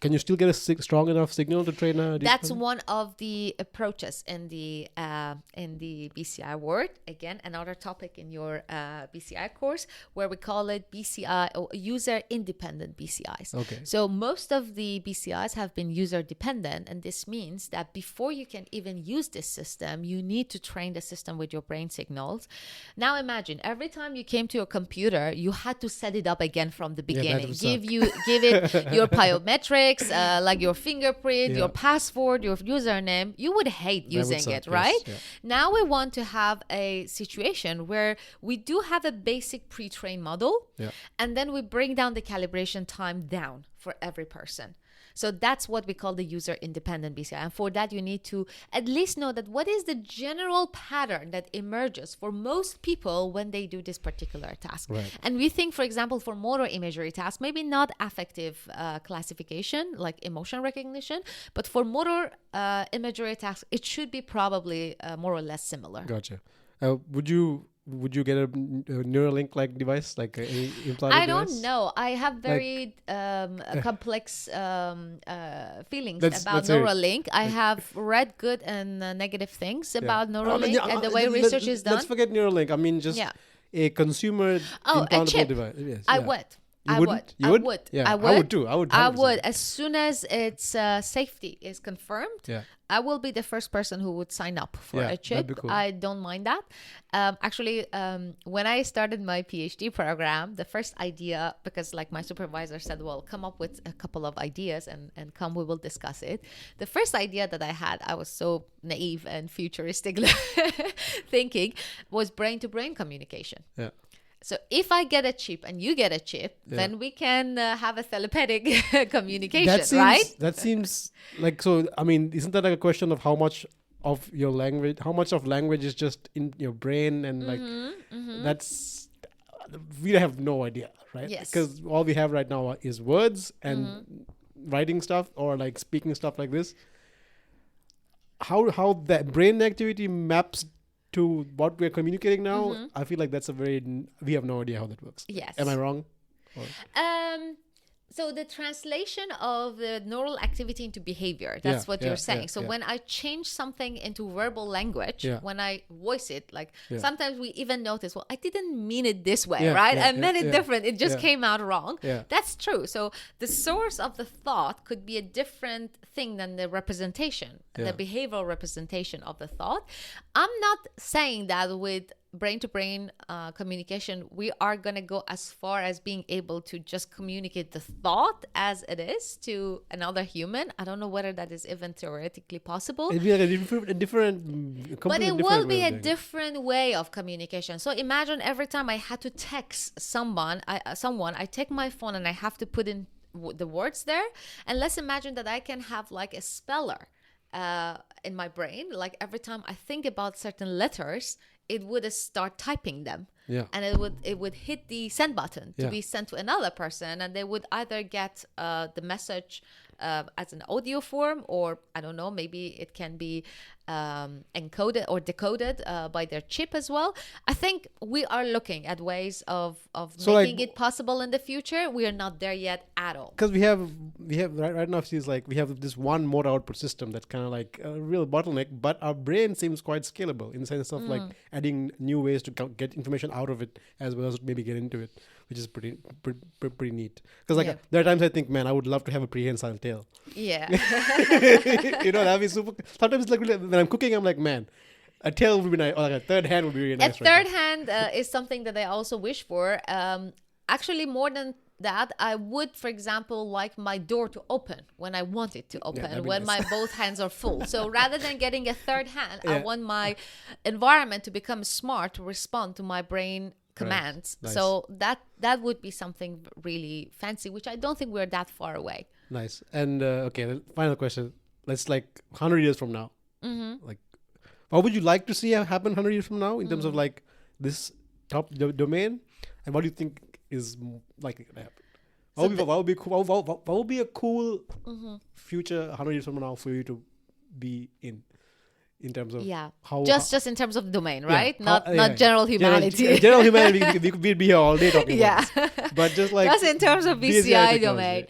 can you still get a strong enough signal to train a deep That's learning? one of the approaches in the BCI world. Again, another topic in your BCI course, where we call it BCI or user independent BCIs. Okay. So most of the BCIs have been user dependent, and this means that before you can even use this system, you need to train the system with your brain signals. Now imagine every time you came to a computer, you had to set it up again from the beginning. Give it your biometrics, like your fingerprint, your password, your username. You would hate using it, right? Yes, yeah. Now we want to have a situation where we do have a basic pre-trained model, and then we bring down the calibration time down for every person. So that's what we call the user independent BCI. And for that, you need to at least know that what is the general pattern that emerges for most people when they do this particular task. Right. And we think, for example, for motor imagery tasks, maybe not affective classification, like emotion recognition, but for motor imagery tasks, it should be probably more or less similar. Gotcha. Would you get a Neuralink like device, like a implanted I device? don't know. I have very complex feelings about Neuralink. I have read good and negative things about Neuralink and the way research is done. Let's forget Neuralink. I mean, just a consumer implantable device. Yes, I would. You I wouldn't? would. You would? I would. Yeah, I would. I would too. I would. 100%. I would. As soon as its safety is confirmed, I will be the first person who would sign up for a chip. Cool. I don't mind that. Actually, when I started my PhD program, the first idea, because like my supervisor said, well, come up with a couple of ideas and come, we will discuss it. The first idea that I had, I was so naive and futuristic thinking, was brain-to-brain communication. Yeah. So if I get a chip and you get a chip, then we can have a telepathic communication, right? That seems like, so, I mean, isn't that like a question of how much of your language, how much of language is just in your brain, and like, we have no idea, right? Yes. Because all we have right now is words and writing stuff or like speaking stuff like this. How that brain activity maps to what we're communicating now, I feel like that's we have no idea how that works. Yes. Am I wrong? Or? So the translation of the neural activity into behavior, that's what you're saying. So when I change something into verbal language, when I voice it, like sometimes we even notice, well, I didn't mean it this way, right? I meant it different. It just came out wrong. That's true. So the source of the thought could be a different thing than the representation, the behavioral representation of the thought. I'm not saying that with brain-to-brain communication, we are going to go as far as being able to just communicate the thought as it is to another human. I don't know whether that is even theoretically possible. It'd be like But it will be a different way of communication. So imagine every time I had to text someone, I take my phone and I have to put in the words there. And let's imagine that I can have like a speller in my brain. Like every time I think about certain letters, it would start typing them, and it would hit the send button to be sent to another person, and they would either get the message as an audio form, or I don't know, maybe it can be encoded or decoded by their chip as well. I think we are looking at ways of making it possible in the future. We are not there yet at all. Because we have right now, she's like, we have this one mode output system that's kind of like a real bottleneck, but our brain seems quite scalable in the sense of like adding new ways to get information out of it as well as maybe get into it, which is pretty neat. Because like there are times I think, man, I would love to have a prehensile tail. Yeah. That'd be super. Sometimes like when I'm cooking, I'm like, man, a tail would be nice, or like a third hand would be really nice. A third hand is something that I also wish for. Actually, more than that, I would, for example, like my door to open when I want it to open, when my both hands are full. So rather than getting a third hand, I want my environment to become smart to respond to my brain commands. Nice. So that would be something really fancy, which I don't think we're that far away. Nice. And okay, the final question. Let's like 100 years from now. Like, what would you like to see happen 100 years from now in terms of like this top domain? And what do you think is likely to happen? What would be a cool future 100 years from now for you to be in terms of how just in terms of domain, right? Not general humanity. General humanity, we'd be here all day talking about this. But just like just in terms of BCI domain.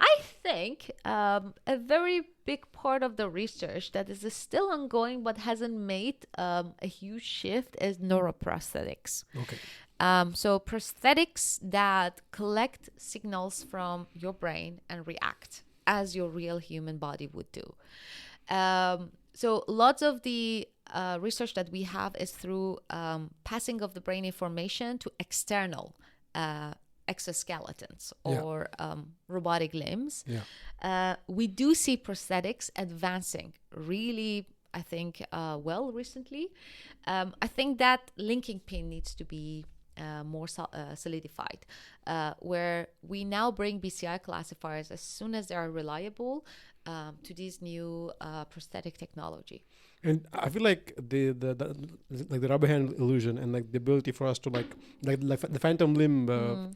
I think a very big part of the research that is still ongoing but hasn't made a huge shift is neuroprosthetics. Okay. So prosthetics that collect signals from your brain and react as your real human body would do. So lots of the research that we have is through passing of the brain information to external exoskeletons or robotic limbs. We do see prosthetics advancing really, I think, well recently. I think that linking pin needs to be more solidified, where we now bring BCI classifiers as soon as they are reliable to these new prosthetic technology. And I feel like the rubber hand illusion and like the ability for us to like the phantom limb,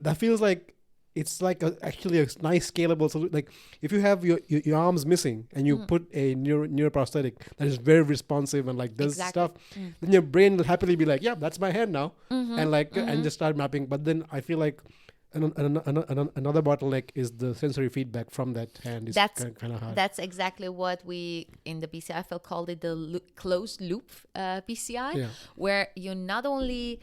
that feels like it's like actually a nice scalable solution. Like if you have your arms missing and you put a neuroprosthetic that is very responsive and like does stuff, then your brain will happily be like, yeah, that's my hand now, and like and just start mapping. But then I feel like another bottleneck is the sensory feedback from that hand. That's kind of hard. That's exactly what we in the BCI field called it the closed loop BCI, where you not only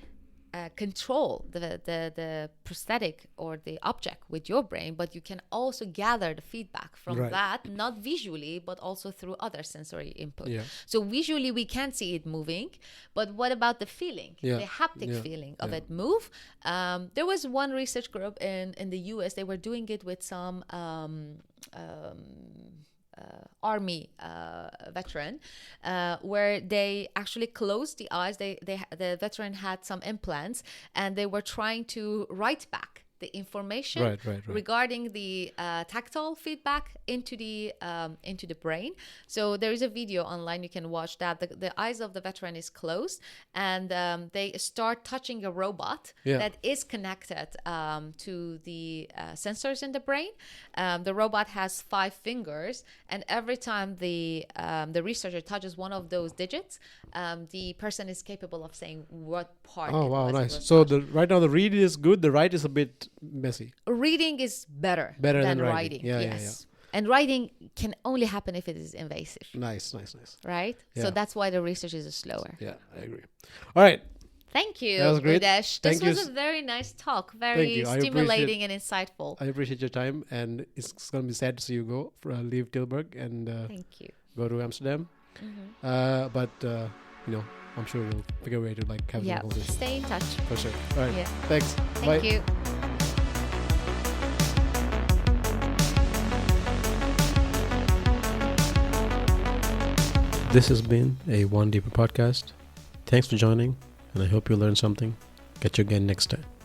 control the prosthetic or the object with your brain, but you can also gather the feedback from that, not visually, but also through other sensory input. So visually we can see it moving, but what about the feeling, the haptic feeling of it move? There was one research group in the US, they were doing it with some army veteran, where they actually closed the eyes. The veteran had some implants, and they were trying to write back the information Right. regarding the tactile feedback into the brain. So there is a video online you can watch that the eyes of the veteran is closed, and they start touching a robot that is connected to the sensors in the brain. The robot has 5 fingers, and every time the researcher touches one of those digits, the person is capable of saying what part. Oh, wow, nice. So right now the read is good. The write is a bit messy. Reading is better than writing. Yes. And writing can only happen if it is invasive. Nice. Right? Yeah. So that's why the research is slower. Yeah, I agree. All right. Thank you, that was great. Udesh. This was a very nice talk. Very stimulating and insightful. I appreciate your time, and it's going to be sad to see you go, leave Tilburg and thank you. Go to Amsterdam. But I'm sure you'll figure a way to have some conversation. Stay in touch. For sure. All right. Yeah. Thanks. Thank you. This has been a One Deeper podcast. Thanks for joining, and I hope you learned something. Catch you again next time.